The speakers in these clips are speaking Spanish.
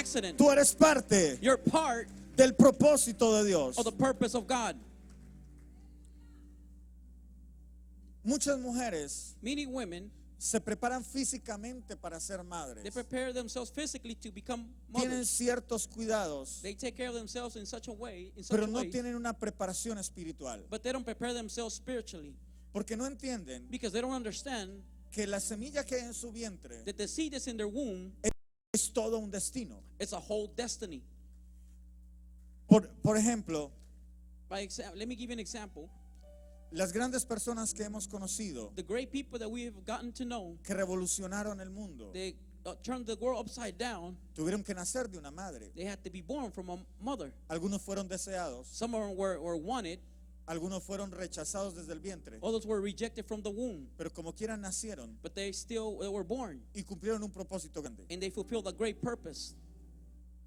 accident. Tú eres parte You're part del propósito de Dios. of the purpose of God. Muchas mujeres Many women, se preparan físicamente para ser they madres. prepare themselves physically to become Tienen mothers. ciertos cuidados, They take care of themselves in such a way, pero no tienen una preparación espiritual. but they don't prepare themselves spiritually Porque no entienden because they don't understand que la semilla que hay en su vientre that the seed that's in their womb es todo un destino. is a whole destiny. Por ejemplo, Let me give you an example. las grandes personas que hemos conocido The great people that we have gotten to know, que revolucionaron el mundo they turned the world upside down. tuvieron que nacer de una madre. They had to be born from a mother. Algunos fueron deseados, Some were wanted, algunos fueron rechazados desde el vientre, others were rejected from the womb, pero como quieran nacieron but they were born, y cumplieron un propósito grande. and they fulfilled a great purpose.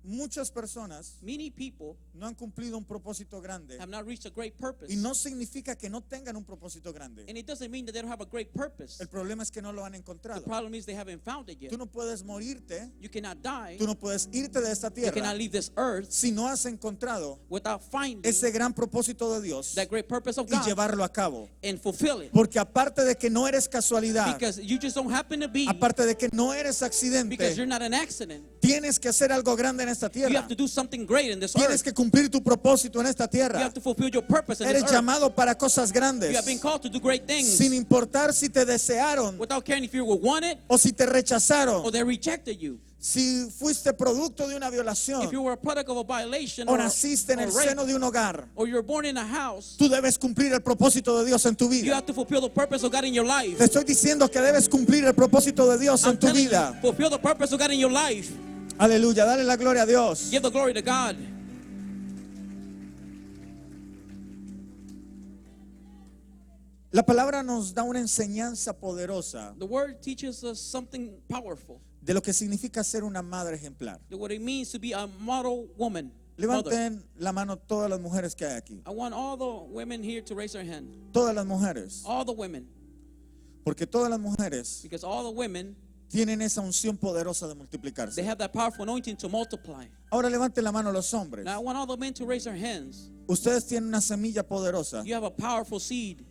Muchas personas Many people no han cumplido un propósito grande have not reached a great purpose, y no significa que no tengan un propósito grande. and it doesn't mean that they don't have a great purpose. El problema es que no lo han The encontrado. problem is they haven't found it yet. Tú no puedes morirte, You cannot die. tú no puedes irte de esta You cannot tierra leave this earth si no has encontrado without finding ese gran propósito de Dios that great purpose of y God llevarlo a cabo. and fulfill it. Porque aparte de que no eres casualidad, Because you just don't happen to be, aparte de que no eres because accidente, you're not an accident. tienes que hacer algo grande en esta You tierra. have to do something great in this Tienes earth. que cumplir tu propósito en esta You tierra. have to fulfill your purpose in Eres this earth. llamado para cosas You grandes, have been called to do great things sin importar si te desearon without caring if you were wanted o si te rechazaron, or they rejected you. si fuiste producto de una If you violación were a product of a violation o or naciste en el rape, seno de un hogar. or you were born in a house, Tú debes cumplir el propósito de Dios en tu you vida. have to fulfill the purpose of God in your life. Te estoy diciendo que debes cumplir el propósito de Dios en I'm tu telling you, vida. fulfill the purpose of God in your life. Aleluya, dale la gloria a Dios. Give the glory to God. La palabra nos da una enseñanza poderosa The word teaches us something powerful. de lo que significa ser una madre ejemplar. What it means to be a model woman. Mother. Levanten la mano todas las mujeres que hay aquí. I want all the women here to raise their hand. Todas las mujeres. All the women. Porque todas las mujeres Because all the women, tienen esa unción poderosa de they multiplicarse. have that powerful anointing to multiply. Ahora levanten la mano los hombres. Now I want all the men to raise their hands. Ustedes tienen una semilla poderosa You have a powerful seed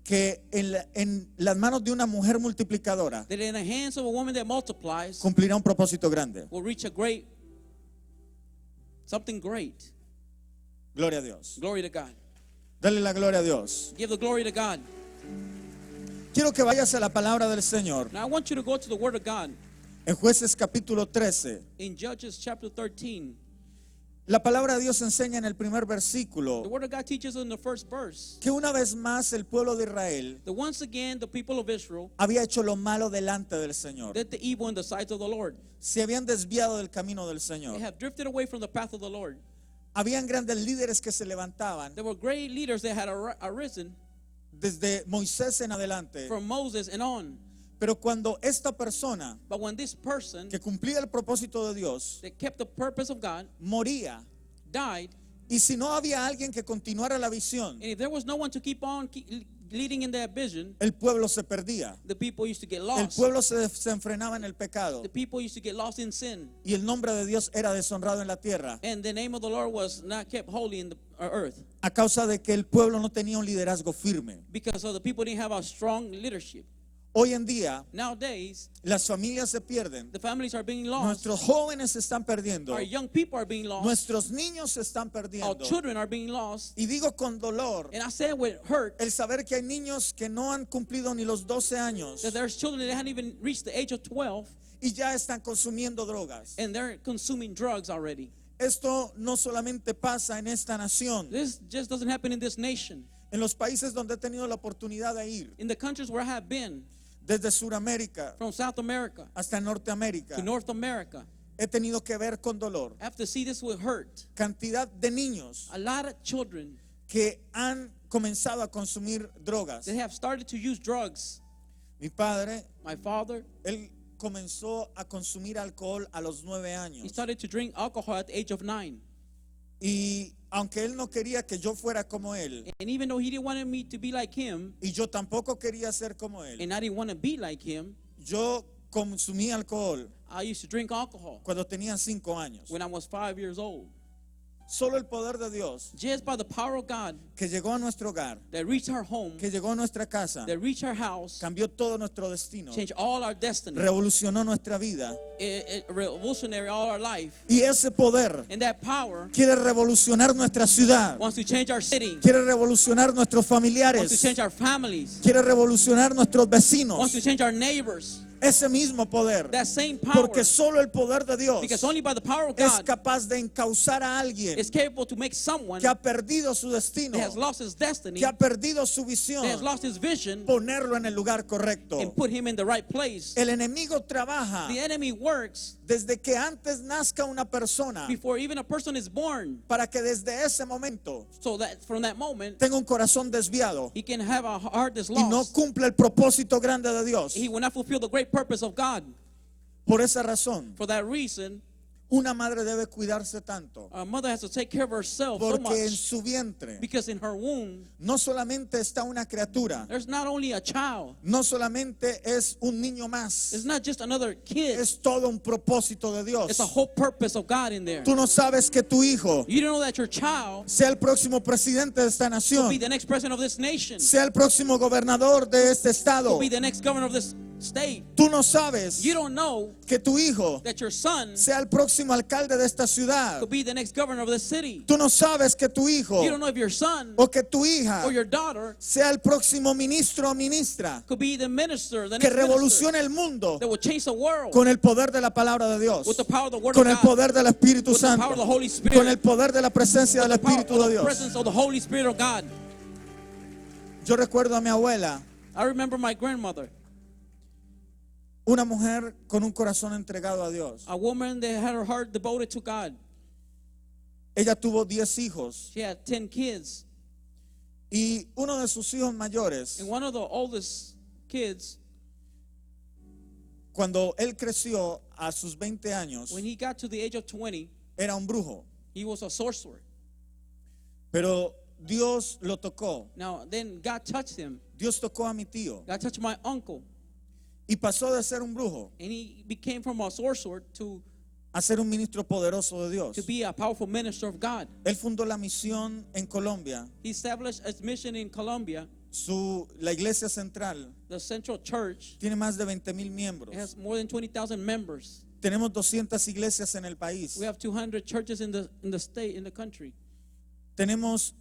que en las manos de una mujer multiplicadora that in the hands of a woman that multiplies cumplirá un propósito grande. will reach something great. Gloria a Dios. Glory to God. Dale la gloria a Dios. Give the glory to God. Quiero que vayas a la palabra del Señor. Now I want you to go to the word of God En Jueces capítulo 13. in Judges chapter 13. La palabra de Dios enseña en el primer The versículo word of God teaches in the first verse que una vez más el pueblo de Israel that once again the people of Israel había hecho lo malo delante del Señor. did the evil in the sight of the Lord. Se habían desviado del camino del They Señor. have drifted away from the path of the Lord. Habían grandes líderes que se levantaban There were great leaders that had arisen desde Moisés en adelante. from Moses and on. Pero cuando esta persona But when this person que cumplía el propósito de Dios that kept the purpose of God moría, died, y si no había alguien que continuara la visión, and if there was no one to keep on leading in that vision, el pueblo se perdía. the people used to get El lost. pueblo se enfrenaba en el pecado The people used to get lost in sin. y el nombre de Dios era deshonrado en la tierra And the name of the Lord was not kept holy in the earth a causa de que el pueblo no tenía un liderazgo firme. because of the people didn't have a strong leadership. Hoy en día Nowadays, las familias se pierden, the families are being lost. nuestros jóvenes se están perdiendo, Our young people are being lost. nuestros niños se están Our perdiendo. children are being lost. Y digo con dolor And I said with hurt el saber que hay niños que no han cumplido ni los 12 años that there's children that haven't even reached the age of 12 y ya están consumiendo drogas. and they're consuming drugs already. Esto no solamente pasa en esta nación, This just doesn't happen in this nation. en los países donde he tenido la oportunidad de ir, In the countries where I have been, desde Suramérica from South America hasta Norteamérica, to North America, he tenido que ver con dolor I have to see this with hurt. cantidad de niños A lot of children que han comenzado a consumir drogas. that have started to use drugs. Mi padre, My father, él comenzó a consumir alcohol a los 9 he años. started to drink alcohol at the age of 9. Y aunque él no quería que yo fuera como él, And even though he didn't want me to be like him, y yo tampoco quería ser como él, and I didn't want to be like him, yo consumí alcohol I used to drink alcohol cuando tenía 5 años. when I was 5 years old. Solo el poder de Dios Just by the power of God que llegó a nuestro hogar, that reached our home, que llegó a nuestra casa, that reached our house, cambió todo nuestro destino, changed all our destiny, revolucionó nuestra vida. it revolutionary all our life. Y ese poder And that power quiere revolucionar nuestra ciudad, wants to change our city, quiere revolucionar nuestros wants to familiares, change our families, quiere revolucionar nuestros wants vecinos. to change our neighbors. Ese mismo poder, That same power, porque solo el poder de Dios because only by the power of es God capaz de encauzar a alguien is capable to make someone que ha perdido su destino, that has lost his destiny, que ha perdido su that has visión, lost his vision, ponerlo en el lugar correcto. and put him in the right place. El enemigo trabaja The enemy works desde que antes nazca una persona before even a person is born, para que desde ese momento so that from that moment tenga un corazón desviado he can have a heart that's y no lost. cumple el propósito grande de Dios. He will not fulfill the great purpose of God. Por esa razón, For that reason, una madre debe cuidarse tanto, a mother has to take care of herself so porque en much, su vientre because in her womb no solamente está una criatura, there's not only a child, no solamente es un niño it's más, not just another kid, es todo un propósito de Dios. it's a whole purpose of God in there. Tú no sabes que tu hijo You don't know that your child sea el próximo presidente de esta will nación, be the next president of this nation, sea el próximo gobernador de este estado. will be the next governor of this state. Tú no sabes You don't know que tu hijo that your son sea el próximo alcalde de esta ciudad. could be the next governor of this city. Tú no sabes que tu hijo You don't know if your son o que tu hija or your daughter sea el próximo ministro o ministra could be the minister, the que next minister revolucione el mundo that will change the world con el poder de la palabra de Dios, with the power of the word con of el God, poder del Espíritu with the power of the Santo, Holy Spirit, con el poder de la presencia del with the power Espíritu of de the Dios. presence of the Holy Spirit of God. Yo recuerdo a mi abuela, I remember my grandmother, una mujer con un corazón entregado a Dios. a woman that had her heart devoted to God. Ella tuvo 10 hijos She had 10 kids, y uno de sus hijos mayores, and one of the oldest kids, cuando él creció a sus 20 años, when he got to the age of 20, era un brujo. he was a sorcerer. Pero Dios lo tocó. Now, then God touched him. Dios tocó a mi tío God touched my uncle, y pasó de ser un brujo and he became from a sorcerer a ser un ministro poderoso de Dios. to be a powerful minister of God. Él fundó la misión en Colombia, He established a mission in Colombia. la iglesia central The Central Church tiene más de 20,000 miembros. has more than 20,000 members. Tenemos 200 iglesias en el país. We have 200 churches in the state, in the country. Tenemos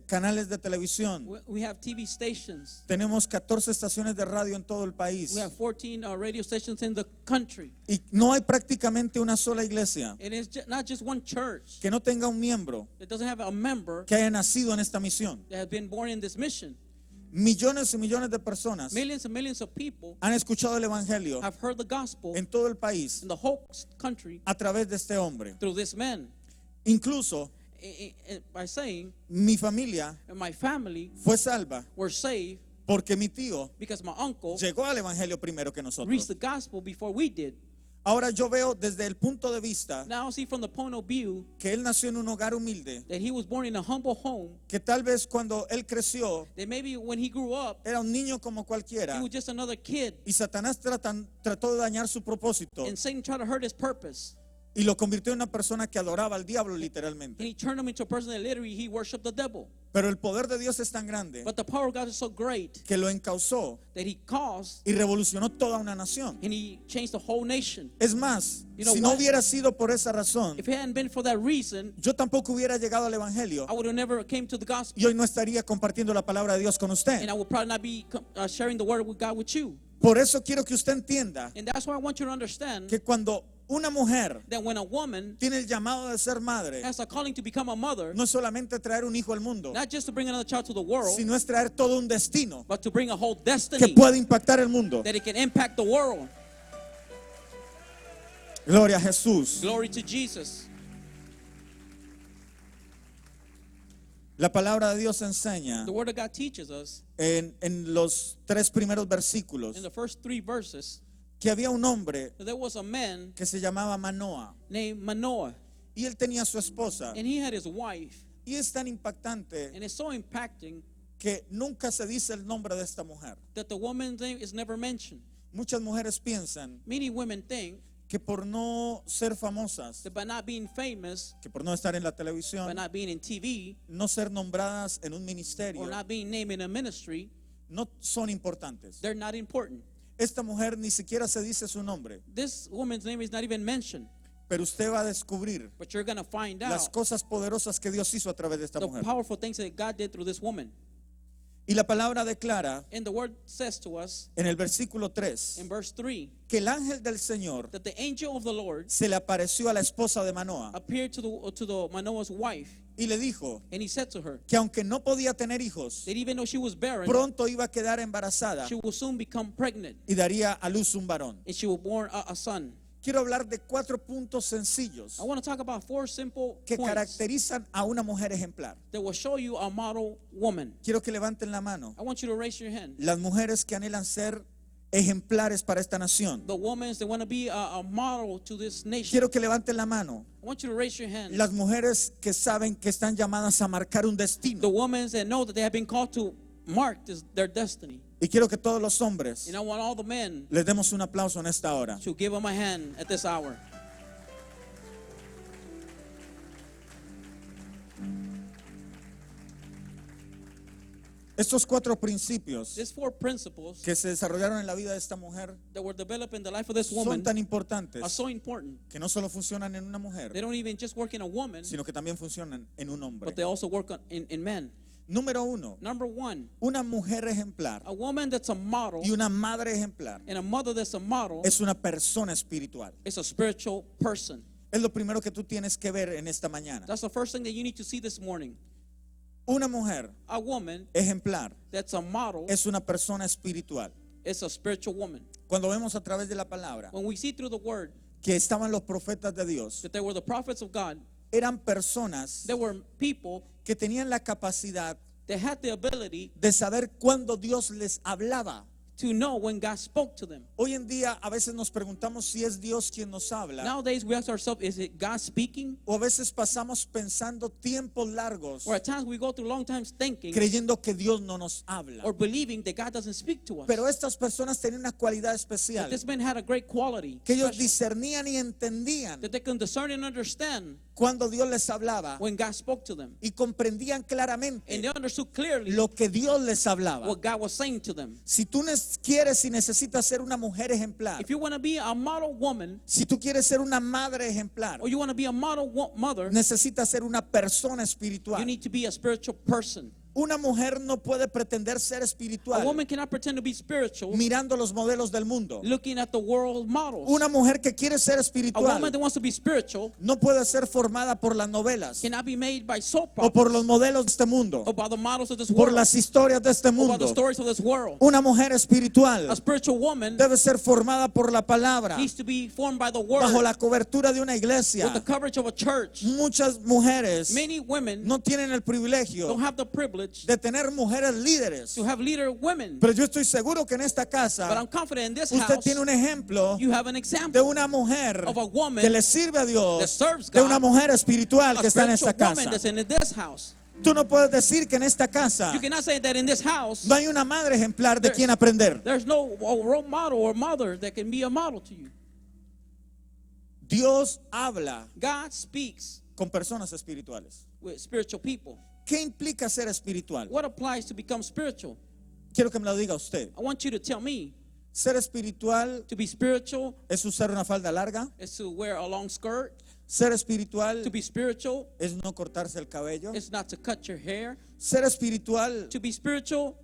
canales de televisión. We have TV stations. Tenemos 14 estaciones de radio en todo el país. We have 14 radio stations in the country. Y no hay prácticamente una sola iglesia And it's not just one church que no tenga un miembro that doesn't have a member que haya nacido en esta misión. that has been born in this mission. Millones y millones de personas Millions and millions of people han escuchado el evangelio have heard the gospel en todo el país in the whole country a través de este hombre. through this man. Incluso By saying, mi familia and my family fue salva were saved porque mi tío because my uncle llegó al evangelio primero que nosotros. reached the gospel before we did. Ahora yo veo desde el punto de vista Now see from the point of view que él nació en un hogar humilde, that he was born in a humble home, que tal vez cuando él creció that maybe when he grew up, era un niño como he cualquiera was just another kid, y Satanás trató de dañar su propósito and Satan tried to hurt his purpose. y lo convirtió en una persona que adoraba al diablo And literalmente. he turned him into a person that literally he worshiped the devil. Pero el poder de Dios es tan grande But the power of God is so great que lo encauzó that he caused y revolucionó toda una nación. and he changed the whole nation. Es más, You know si no what? hubiera sido por esa razón, If it hadn't been for that reason, yo tampoco hubiera llegado al evangelio I would have never came to the gospel, y hoy no estaría compartiendo la palabra de Dios con usted. and I would probably not be sharing the word with God with you. Por eso quiero que usted entienda And that's why I want you to understand que cuando una mujer that when a woman tiene el llamado de ser madre, has a calling to become a mother, no es solamente traer un hijo al mundo, not just to bring another child to the world, sino es traer todo un destino but to bring a whole que destiny puede impactar el mundo. that it can impact the world. Gloria a Jesús. Glory to Jesus. La palabra de Dios enseña The word of God teaches us en los 3 primeros versículos in the first 3 verses que había un hombre that there was a man que se llamaba Manoah named Manoah, y él tenía su esposa, and he had his wife, y es tan impactante and it's so impacting que nunca se dice el nombre de esta mujer. that the woman's name is never mentioned. Muchas mujeres piensan Many women think que por no ser famosas, that by not being famous, que por no estar en la by televisión, not being in TV, no ser nombradas en un ministerio, or not being named in a ministry, no son importantes. they're not important. Esta mujer ni siquiera se dice su nombre, This woman's name is not even mentioned, pero usted va a descubrir but you're going to find las out cosas poderosas que Dios hizo a través de esta the mujer. powerful things that God did through this woman. Y la palabra declara And the word says to us en el versículo 3 in verse 3 que el ángel del Señor that the angel of the Lord se le apareció a la esposa de Manoah appeared to the Manoah's wife, y le dijo and he said to her que aunque no podía tener hijos, that even though she was barren, pronto iba a quedar embarazada she will soon become pregnant, y daría a luz un varón. and she will born a son. Quiero hablar de 4 puntos sencillos I want to talk about 4 simple que points caracterizan a una mujer ejemplar. that will show you a model woman. Quiero que levanten la mano I want you to raise your hand. las mujeres que anhelan ser ejemplares para esta nación. The women that want to be a model to this nation. Quiero que levanten la mano I want you to raise your hand. las mujeres que saben que están llamadas a marcar un The destino. women that know that they have been called to mark their destiny. Y quiero que todos los hombres And I want all the men les demos un aplauso en esta hora. to give them a hand at this hour. Estos 4 principios These 4 principles que se desarrollaron en la vida de esta mujer that were developed in the life of this son woman tan are importantes so important. que no solo funcionan en una They mujer, don't even just work in a woman, sino que también funcionan en un hombre. but they also work in men. Número 1, Number 1, una mujer ejemplar a woman that's a model y una madre ejemplar and a mother that's a model es una persona espiritual. is a spiritual person. Es lo primero que tú tienes que ver en esta mañana. That's the first thing that you need to see this morning. Una mujer A woman ejemplar that's a model es una persona espiritual. is a spiritual woman. Cuando vemos a través de la palabra When we see through the word que estaban los profetas de Dios, that they were the prophets of God, eran personas there were people que tenían la capacidad that had the ability de saber cuándo Dios les hablaba. to know when God spoke to them. Hoy en día a veces nos preguntamos si es Dios quien nos habla, Nowadays we ask ourselves, is it God speaking? o a veces pasamos pensando tiempos largos Or at times we go through long times thinking creyendo que Dios no nos habla. or believing that God doesn't speak to us. Pero estas personas tenían una cualidad But especial, this man had a great quality que ellos special, discernían y entendían that they can discern and understand cuando Dios les hablaba when God spoke to them. y comprendían And claramente they understood clearly lo que Dios les hablaba. what God was saying to them. Si tú quieres y necesitas ser una mujer ejemplar, If you want to be a model woman si tú quieres ser una madre ejemplar, or you want to be a model mother, necesitas ser una persona you espiritual. need to be a spiritual person. Una mujer no puede pretender ser A espiritual woman cannot pretend to be spiritual mirando los modelos del mundo. looking at the world models. Una mujer que quiere ser A woman espiritual that wants to be spiritual no puede ser formada por las novelas cannot be made by soap o por operas los modelos de este mundo, or by the models of this por world las historias de este or by the mundo. stories of this world. Una mujer espiritual A spiritual woman debe ser formada por la palabra, needs to be formed by the bajo word la cobertura de una with iglesia. the coverage of a church. Muchas mujeres Many women no tienen el privilegio don't have the privilege de tener mujeres líderes, to have leader women. pero yo estoy seguro que en esta But casa I'm confident in this usted house tiene un ejemplo you have an de example una mujer of a woman que le sirve a that Dios, serves de God, una mujer espiritual a que está en spiritual esta woman casa. that's in this house. Tú no puedes decir que en esta casa You cannot say that in this house no hay una madre ejemplar de There's- quien aprender. there's no role model or mother that can be a model to you. Dios habla God speaks con personas espirituales. with spiritual people. ¿Qué implica ser espiritual? What applies to become spiritual? Quiero que me lo diga usted. I want you to tell me. Ser espiritual To be spiritual es usar una falda larga. is to wear a long skirt. Ser espiritual To be spiritual es no cortarse el cabello. is not to cut your hair. Ser espiritual To be spiritual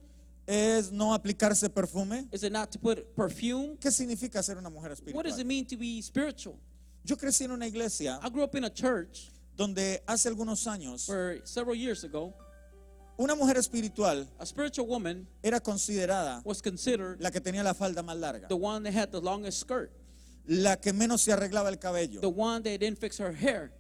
es no aplicarse perfume. is it not to put perfume? ¿Qué significa ser una mujer What does it espiritual? mean to be spiritual? Yo crecí en una iglesia I grew up in a church donde hace algunos años where several years ago una mujer espiritual a spiritual woman era considerada was considered la que tenía la falda más larga, the one that had the longest skirt, la que menos se arreglaba el cabello, the one that didn't fix her hair,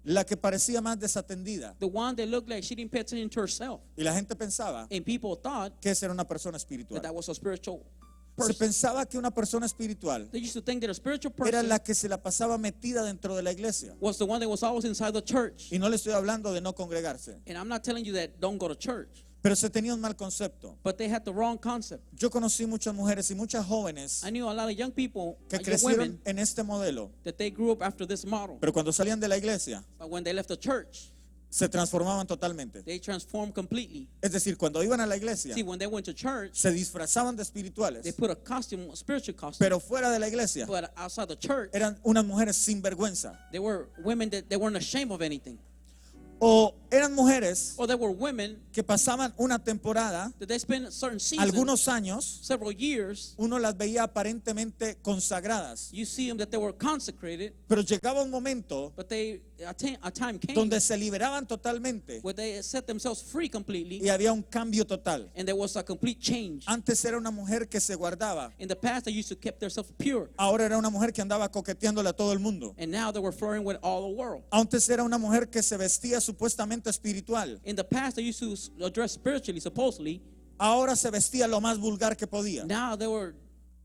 la que parecía más desatendida. the one that looked like she didn't pay attention to herself. Y la gente pensaba And people thought que esa era una persona that espiritual. that was a spiritual Se person. pensaba que una persona espiritual They used to think that a spiritual era person la que se la pasaba metida dentro de la iglesia. was the one that was always inside the church. Y no le estoy hablando de no congregarse. And I'm not telling you that don't go to church. Pero se tenía un mal concepto. but they had the wrong concept. Yo conocí muchas mujeres y muchas jóvenes I knew a lot of young people, que young crecieron women, en este modelo, that they grew up after this model. pero cuando salían de la iglesia But when they left the church, se transformaban totalmente. they transformed completely. Es decir, cuando iban a la iglesia See, when they went to church, se disfrazaban de they espirituales, put a costume, a spiritual costume. pero fuera de la iglesia But outside the church, eran unas mujeres sin vergüenza. they were women that they weren't ashamed of anything. O eran mujeres Or they were women que pasaban una temporada, that they spent certain seasons, algunos años, several years. uno las veía aparentemente consagradas, You see them that they were consecrated, pero llegaba un momento but a time came donde se liberaban totalmente where they set themselves free completely, y había un cambio total. and there was a complete change. Antes era una mujer que se guardaba, In the past, they used to keep themselves pure, ahora era una mujer que andaba coqueteándole a todo el mundo. and now they were flirting with all the world. Antes era una mujer que se vestía supuestamente espiritual, In the past, they used to dress spiritually, supposedly. ahora se vestía lo más vulgar que podía. Now they were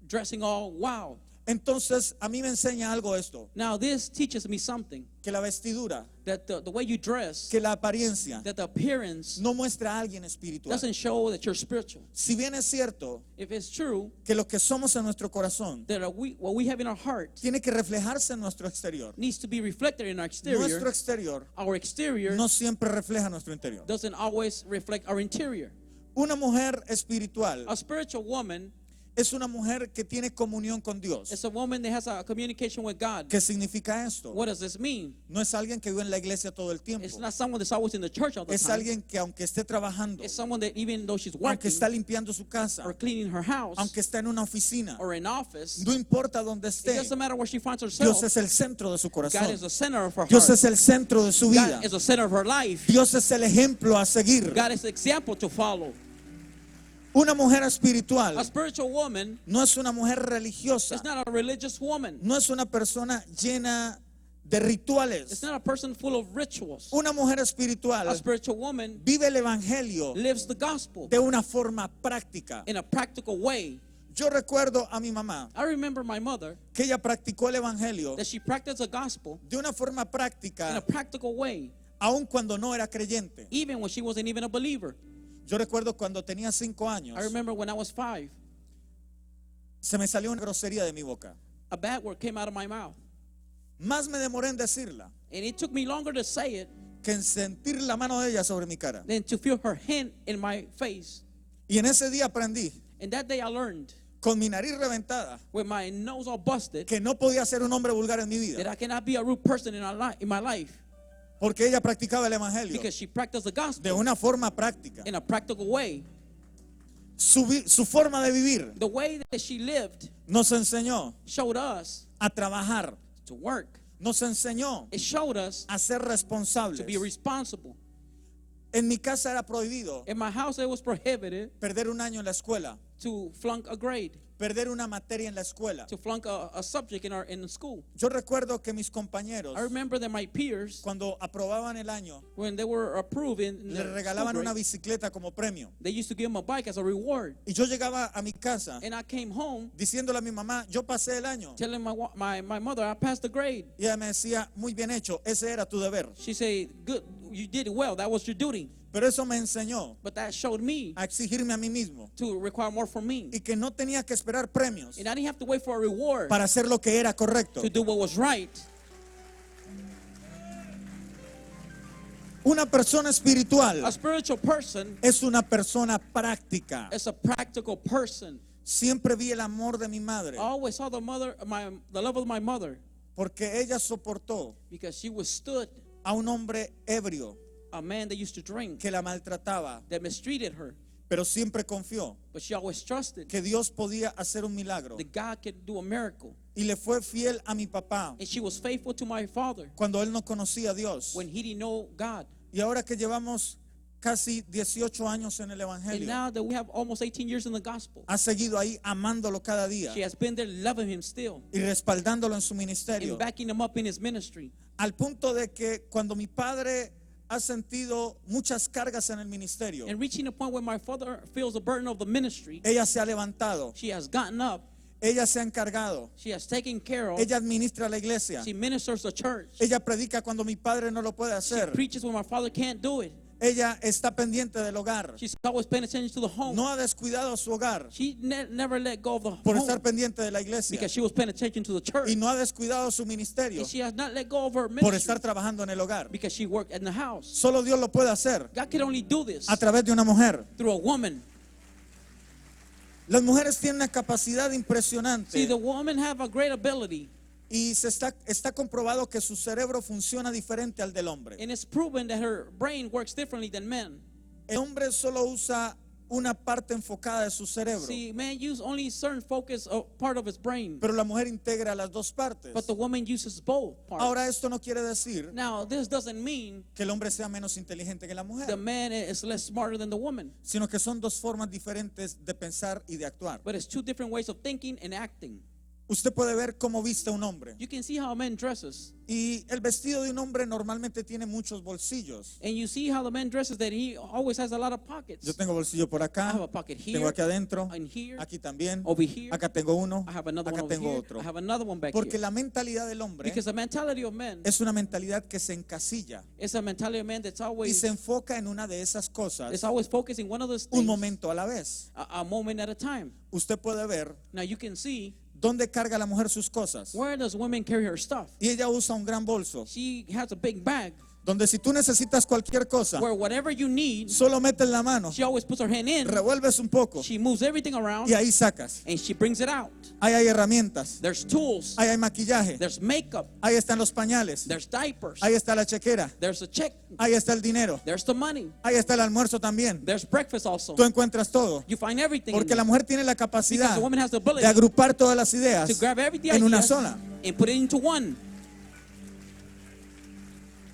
dressing all wild. Entonces a mí me enseña algo esto, Now this teaches me something, que la vestidura, that the way you dress, que la apariencia that the appearance no muestra a alguien espiritual. doesn't show that you're spiritual. Si bien es cierto If it's true que lo que somos en nuestro corazón that what we have in our heart tiene que reflejarse en nuestro exterior, needs to be reflected in our nuestro exterior, exterior our exterior no siempre refleja nuestro interior. doesn't always reflect our interior. Una mujer espiritual A spiritual woman es una mujer que tiene comunión con Dios. is a woman that has a communication with God. ¿Qué significa esto? What does this mean? No es alguien que vive en la iglesia todo el tiempo. It's not someone that's always in the church all the Es time. alguien que aunque esté trabajando, It's someone that even though she's aunque working está limpiando su casa, or cleaning her house aunque está en una oficina, or in office, no importa dónde it esté, doesn't matter where she finds Dios herself. es el centro de su God corazón. is the center of her Dios heart. es el centro de su vida. God is the center of her life. Dios es el ejemplo a seguir. God is the example to follow. Una mujer A espiritual spiritual woman no es una mujer religiosa, is not a religious woman. no es una persona llena de It's rituales. not a person full of rituals. Una mujer A espiritual spiritual woman vive el evangelio lives the gospel de una forma práctica. in a practical way. Yo recuerdo a mi mamá I remember my mother que ella practicó el evangelio that she practiced the gospel de una forma in a práctica practical way, aun cuando no era creyente. even when she wasn't even a believer. Yo recuerdo cuando tenía 5 años, I remember when I was 5, se me salió una grosería de mi boca. a bad word came out of my mouth. Más me demoré en decirla And it took me longer to say it que en sentir la mano de ella sobre mi cara. than to feel her hand in my face. Y en ese día aprendí, And that day I learned, con mi nariz reventada, with my nose all busted, que no podía ser un hombre vulgar en mi that vida, I cannot be a rude person in my life, porque ella practicaba el evangelio because she practiced the de gospel una forma práctica. in a practical way. Su forma de vivir The way that she lived nos enseñó showed us a trabajar, to work. nos enseñó It showed us a ser to be responsables. responsible. En mi casa era prohibido In my house, it was prohibited perder un año en la escuela, to flunk a grade, perder una materia en la escuela. to flunk a subject in the school. Yo recuerdo que mis compañeros, I remember that my peers, cuando aprobaban el año, when they were approved in le the regalaban school una grade, bicicleta como premio. they used to give them a bike as a reward. Y yo llegaba a mi casa And I came home diciéndole a mi mamá, yo pasé el año. telling my mother I passed the grade. Y ella me decía, muy bien hecho, ese era tu deber. She said, "Good, you did it well. That was your duty." Pero eso me enseñó But that showed me a exigirme a mí mismo to require more from me, y que no tenía que esperar premios and I didn't have to wait for a reward para hacer lo que era correcto. to do what was right. Una persona espiritual A spiritual person es una persona práctica. is a practical person. Siempre vi el amor de mi madre I always saw the love of my mother, porque ella soportó because she withstood a un hombre ebrio a man that used to drink, que la maltrataba, that mistreated her, pero siempre confió but she always trusted que Dios podía hacer un milagro that God could do a miracle. y le fue fiel a mi papá And she was faithful to my father cuando él no conocía a Dios. when he didn't know God. Y ahora que llevamos casi 18 años en el And evangelio, now that we have almost 18 years in the gospel, ha seguido ahí amándolo cada día she has been there loving him still y respaldándolo en su ministerio, and backing him up in his ministry. al punto de que cuando mi padre ha sentido muchas cargas en el ministerio, And reaching a point where my father feels the burden of the ministry, ella se ha levantado, she has gotten up, ella se ha encargado, she has taken care of, ella administra la iglesia, she ministers the church, ella predica cuando mi padre no lo puede she hacer, preaches when my father can't do it. Ella está pendiente del hogar. She's always paying attention to the home. No ha descuidado su hogar She never let go of the por home estar pendiente de la iglesia. because she was paying attention to the church. Y no ha descuidado su ministerio And she has not let go of her por ministry estar trabajando en el hogar. because she worked in the house. Solo Dios lo puede hacer God can only do this a través de una mujer. through a woman. Las mujeres tienen una capacidad See, impresionante the women have a great ability, y está comprobado que su cerebro funciona diferente al del hombre. and it's proven that her brain works differently than men. El hombre solo usa una parte enfocada de su cerebro, See, man use only certain focus or part of his brain, pero la mujer integra las dos partes. but the woman uses both parts. Ahora, esto no quiere decir Now, this doesn't mean que el hombre sea menos inteligente que la the mujer, man is less smarter than the woman, sino que son dos formas diferentes de pensar y de actuar. but it's two different ways of thinking and acting. Usted puede ver cómo viste un hombre, You can see how a man dresses, y el vestido de un hombre normalmente tiene muchos bolsillos. and you see how the man dresses that he always has a lot of pockets. Yo tengo bolsillo por I acá, have a pocket tengo here, aquí adentro, and here, aquí también, over here. acá tengo uno, I have another one acá over tengo here. otro. I have another one back Porque here. la mentalidad del hombre Because the mentality of men es una mentalidad que se encasilla is a mentality of man that's y always se enfoca en una de esas it's cosas always focusing one of those un things momento a la vez. a moment at a time. Usted puede ver Now you can see dónde carga la mujer sus cosas. where does women carry her stuff. Y ella usa un gran bolso, She has a big bag donde si tú necesitas cualquier cosa, where whatever you need, solo metes la mano, she always puts her hand in. revuelves un poco She moves everything around y ahí sacas. and she brings it out. Ahí hay herramientas, There's tools, ahí hay maquillaje, there's makeup, ahí están los pañales, there's diapers, ahí está la chequera, there's a check, ahí está el dinero, there's the money, ahí está el almuerzo también. there's breakfast also. Tú encuentras todo. You find everything in Porque there. la mujer tiene la Because capacidad the woman has the de ability agrupar todas las ideas to grab every en una idea sola. and put it into one,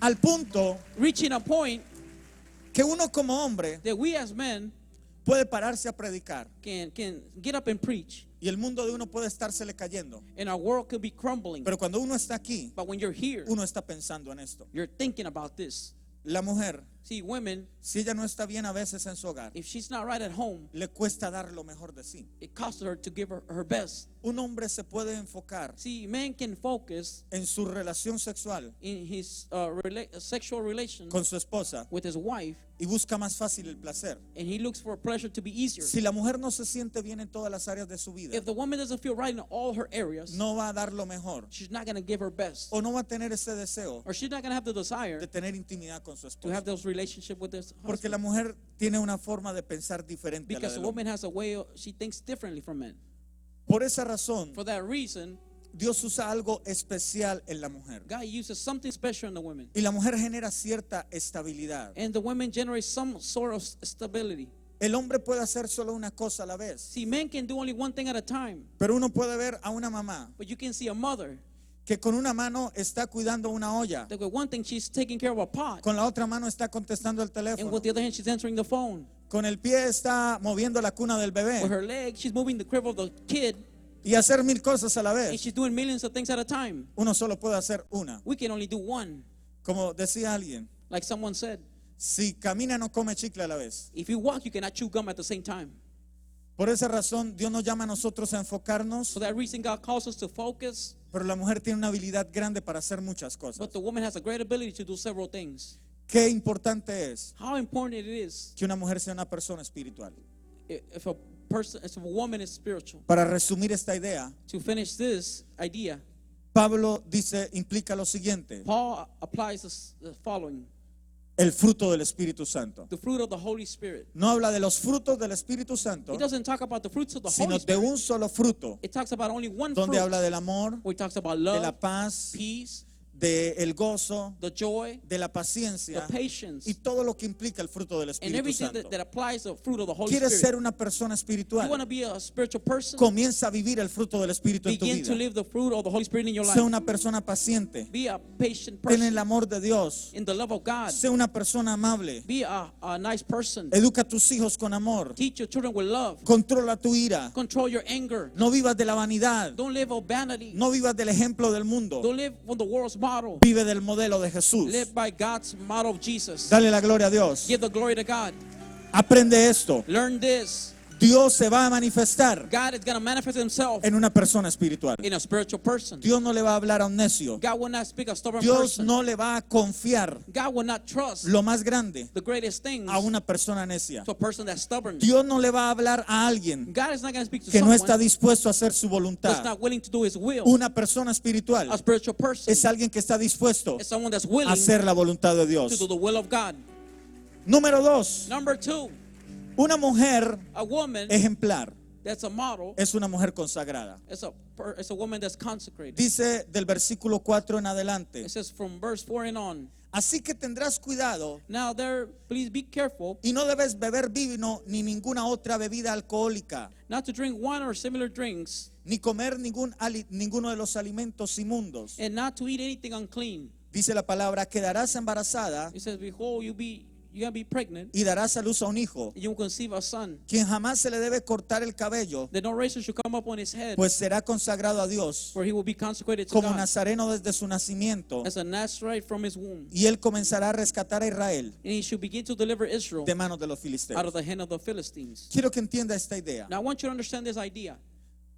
Al punto reaching a point que uno como hombre that we as men puede pararse a predicar can get up and preach, y el mundo de uno puede estársele cayendo. and our world could be crumbling. Pero cuando uno está aquí, But when you're here, uno está pensando en esto. you're thinking about this. La mujer, See, women, si ella no está bien a veces en su hogar, if she's not right at home, le cuesta dar lo mejor de sí. it costs her to give her best. Un hombre se puede enfocar See, man can focus en su relación sexual in his sexual relation con su esposa with his wife, y busca más fácil el placer. and he looks for pleasure to be easier. Si la mujer no se siente bien en todas las áreas de su vida, If the woman doesn't feel right in all her areas, no va a dar lo mejor she's not going to give her best, o no va a tener ese deseo or she's not going to have the desire de tener intimidad con su to have esposa. those relationships with this Porque husband. la mujer tiene una forma de pensar diferente a la Because a del woman hombre. has a way, she thinks differently from men. Por esa razón, For that reason, Dios usa algo especial en la mujer. God uses something special in the women. Y la mujer genera cierta estabilidad. And the women generate some sort of stability. El hombre puede hacer solo una cosa a la vez. See, men can do only one thing at a time. Pero uno puede ver a una mamá But you can see a mother que con una mano está cuidando una olla, that with one thing she's taking care of a pot, con la otra mano está contestando el and teléfono, with the other hand she's answering the phone. con el pie está moviendo la cuna del With bebé her leg, she's moving the crib of the kid, y hacer mil cosas a la and vez. she's doing millions of things at a time. Uno solo puede hacer una. We can only do one. Como decía alguien, Like someone said, si camina no come chicle a la vez. if you walk, you cannot chew gum at the same time. Por esa razón, Dios nos llama a nosotros a enfocarnos, For that reason, God calls us to focus, pero la mujer tiene una habilidad grande para hacer muchas cosas. but the woman has a great ability to do several things. Qué importante es How important it is que una mujer sea una persona espiritual. if a person, if a woman is spiritual. Para resumir esta idea, To finish this idea, Pablo dice, implica lo siguiente: Paul applies the following: el fruto del Espíritu Santo. the fruit of the Holy Spirit. No habla de los frutos del Espíritu Santo, It doesn't talk about the fruits of the sino Holy de Spirit. un solo fruto, It talks about only one donde fruit. habla del amor, Where it talks about de la love, paz, peace, del gozo, the joy, de la the paciencia patience, y todo lo que implica el fruto del and Espíritu everything Santo. that applies the fruit of the Holy ¿Quieres Spirit. ser una persona You want espiritual? to be a spiritual person? Comienza a vivir el fruto del Espíritu en tu Begin to vida. live the fruit of the Holy Spirit in your Sé life. una persona paciente. Be a patient Ten el person amor de Dios. in the love of God. Sé una persona amable. Be a nice person. Educa a tus hijos con amor. Teach your children with love. Controla tu ira. Control your anger. No vivas de la vanidad. Don't live of vanity. No vivas del ejemplo del mundo. Don't live on the world's model. Vive del modelo de Jesús. Live by God's model of Jesus. Dale la gloria a Dios. Give the glory to God. Aprende esto. Learn this. Dios se va a manifestar God is going to manifest himself en una persona espiritual. in a spiritual person. Dios no le va a hablar a un necio. God will not speak a stubborn Dios person. no le va a confiar God will not trust lo más grande the greatest things a una persona necia. to a person that's stubborn. Dios no le va a hablar a alguien God is not going to speak to que no someone está dispuesto a hacer su that's voluntad. not willing to do his will. Una persona espiritual A spiritual person es alguien que está dispuesto is someone that's a willing hacer la voluntad de to Dios. do the will of God. Número 2, Number 2, una mujer a woman ejemplar that's a model. es una mujer consagrada. It's a woman that's consecrated. Dice del versículo 4 en adelante. It says from verse 4 and on. Así que tendrás cuidado Now there, please be careful y no debes beber vino ni ninguna otra bebida alcohólica, not to drink wine or similar drinks, ni comer ninguno de los alimentos inmundos. and not to eat anything unclean. Dice la palabra, quedarás embarazada It says, behold, you're gonna be pregnant, y darás a luz a un hijo, and you will conceive a son. quien jamás se le debe cortar el cabello, That no razor should come up on his head, pues será consagrado a Dios for he will be consecrated to como God nazareno desde su nacimiento, as a Nazarite from his womb. y él comenzará a rescatar a Israel And he should begin to deliver Israel de manos de los out filisteos. of the hand of the Philistines. Quiero que entienda esta idea. Now I want you to understand this idea.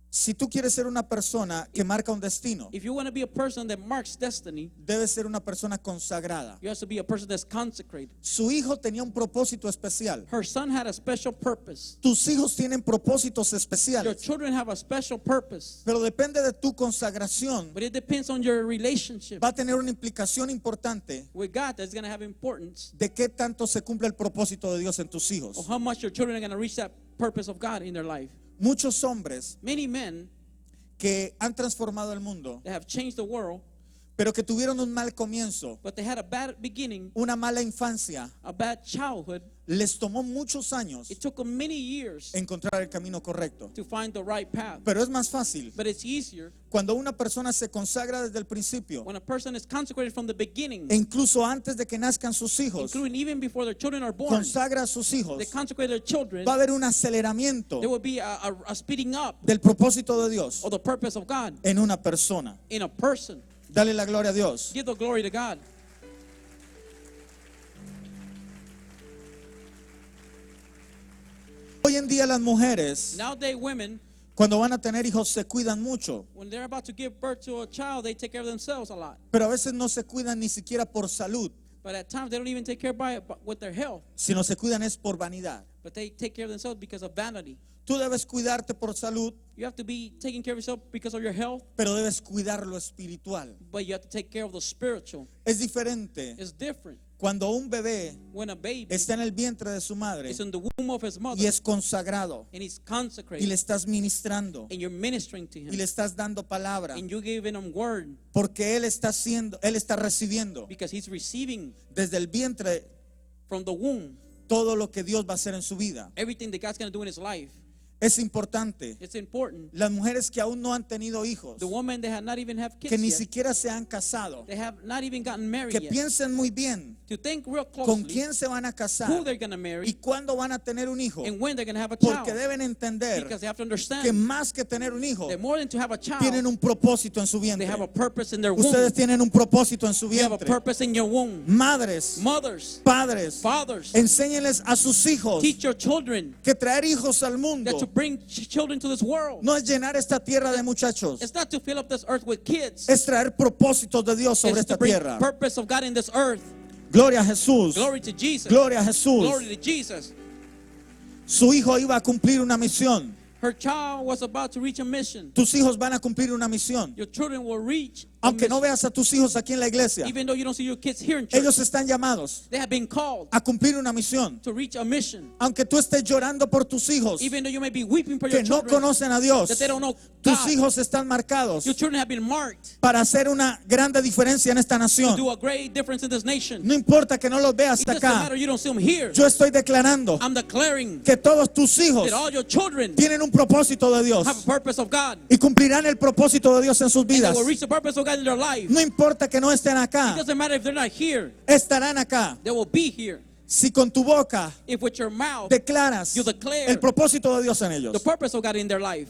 Si tú quieres ser una persona que marca un destino, If you want to be a person that marks destiny, debes ser una persona consagrada. you have to be a person that's consecrated. Su hijo tenía un propósito especial. Her son had a special purpose. Tus hijos tienen propósitos Your especiales, children have a special purpose, pero depende de tu consagración. but it depends on your relationship Va a tener una implicación importante with God that's going to have importance de qué tanto se cumple el propósito de Dios en tus of hijos. how much your children are going to reach that purpose of God in their life. Muchos hombres Many men que han transformado el mundo, that have changed the world, pero que tuvieron un mal comienzo, but they had a bad beginning, una mala infancia, a bad childhood. les tomó muchos años It took them many years encontrar el camino correcto. to find the right path. Pero es más fácil But it's easier cuando una persona se consagra desde el principio, when a person is consecrated from the beginning, e incluso antes de que nazcan sus hijos, including even before their children are born. consagra a sus hijos. They consecrate their children. Va a haber un aceleramiento There will be a speeding up del propósito de Dios of the purpose of God en una persona. in a person. Dale la gloria a Dios. Give the glory to God. Hoy en día las mujeres, Nowadays, women, cuando van a tener hijos, se cuidan mucho, when they're about to give birth to a child, they take care of themselves a lot. pero a veces no se cuidan ni siquiera por salud, But at times, they don't even take care with their health, sino se cuidan es por vanidad. but they take care of themselves because of vanity. Tú debes cuidarte por salud, You have to be taking care of yourself because of your health, pero debes cuidar lo espiritual. but you have to take care of the spiritual. Es diferente It's different cuando un bebé when a baby está en el vientre de su madre is in the womb of his mother y es consagrado and he's y consecrated le estás ministrando and you're ministering to y him le estás dando palabra, and you're giving him word porque él está recibiendo because he's receiving desde el vientre from the womb todo lo que Dios va a hacer en su vida. everything that God's going to do in his life. Es importante. It's important. Las mujeres que aún no han tenido hijos, The women that have not even have kids que ni yet, siquiera se han casado, they have not even gotten married que yet, piensen muy bien to think real con closely quién se van a who casar they're going to y marry cuándo van a tener un hijo, and when they're going to have a porque child, deben entender because they have to que understand más que tener un hijo, that more than to have a tienen child, un propósito en su they vientre. have a purpose in their womb. Ustedes tienen un propósito en su You have a vientre. purpose in your womb. Madres, Mothers, padres, fathers, enséñenles a sus hijos teach your children que traer hijos al that to mundo bring children to this world. no es llenar esta tierra de muchachos, It's not to fill up this earth with kids. es traer propósitos de Dios sobre It's to esta bring tierra. purpose of God in this earth. Gloria a Jesús. Glory to Jesus. Gloria a Jesús. Glory to Jesus. Su hijo iba a cumplir una misión. Her child was about to reach a mission. Tus hijos van a cumplir una misión. Your children will reach a Aunque no mission. veas a tus hijos aquí en la iglesia, Even though you don't see your kids here in church, ellos están llamados they have been called a cumplir una misión. to reach a mission. Aunque tú estés llorando por tus hijos Even though you may be weeping for your que no children, conocen a Dios, that they don't know tus God, hijos están marcados your children have been marked para hacer una grande diferencia en esta to nación. do a great difference in this nation. No importa que no los veas It doesn't acá, matter you don't see them here. yo estoy declarando I'm declaring que todos tus hijos that all your children tienen un propósito de Dios have a purpose of God. y cumplirán el propósito de Dios en sus And they vidas. will reach the purpose of God in their life. No importa que no estén It acá, doesn't matter if they're not here. estarán acá. They will be here. Si con tu boca If with your mouth, declaras you declare el propósito de Dios en ellos. the purpose of God in their life.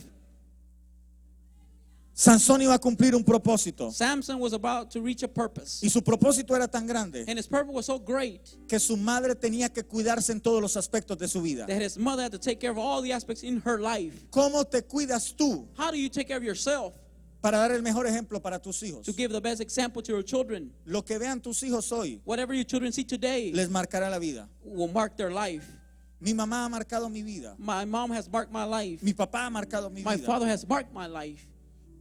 Sansón iba a cumplir un propósito. Samson was about to reach a purpose. Y su propósito era tan grande And his purpose was so great que su madre tenía que cuidarse en todos los aspectos de su vida. that his mother had to take care of all the aspects in her life. ¿Cómo te cuidas tú How do you take care of yourself para dar el mejor ejemplo para tus hijos? to give the best example to your children? Lo que vean tus hijos hoy Whatever your children see today les marcará la vida. will mark their life. Mi mamá ha marcado mi vida. My mom has marked my life. Mi papá ha marcado mi My vida. father has marked my life.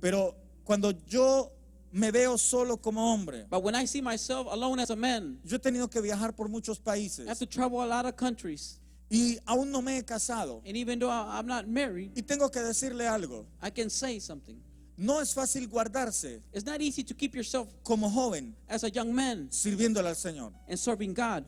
Pero cuando yo me veo solo como hombre, But when I see myself alone as a man, yo he tenido que viajar por muchos I have países to travel a lot of countries. y aún no me he casado. And even though I'm not married, Y tengo que decirle algo. I can say something. No es fácil guardarse It's not easy to keep yourself como joven as a young man sirviéndole al Señor. and serving God.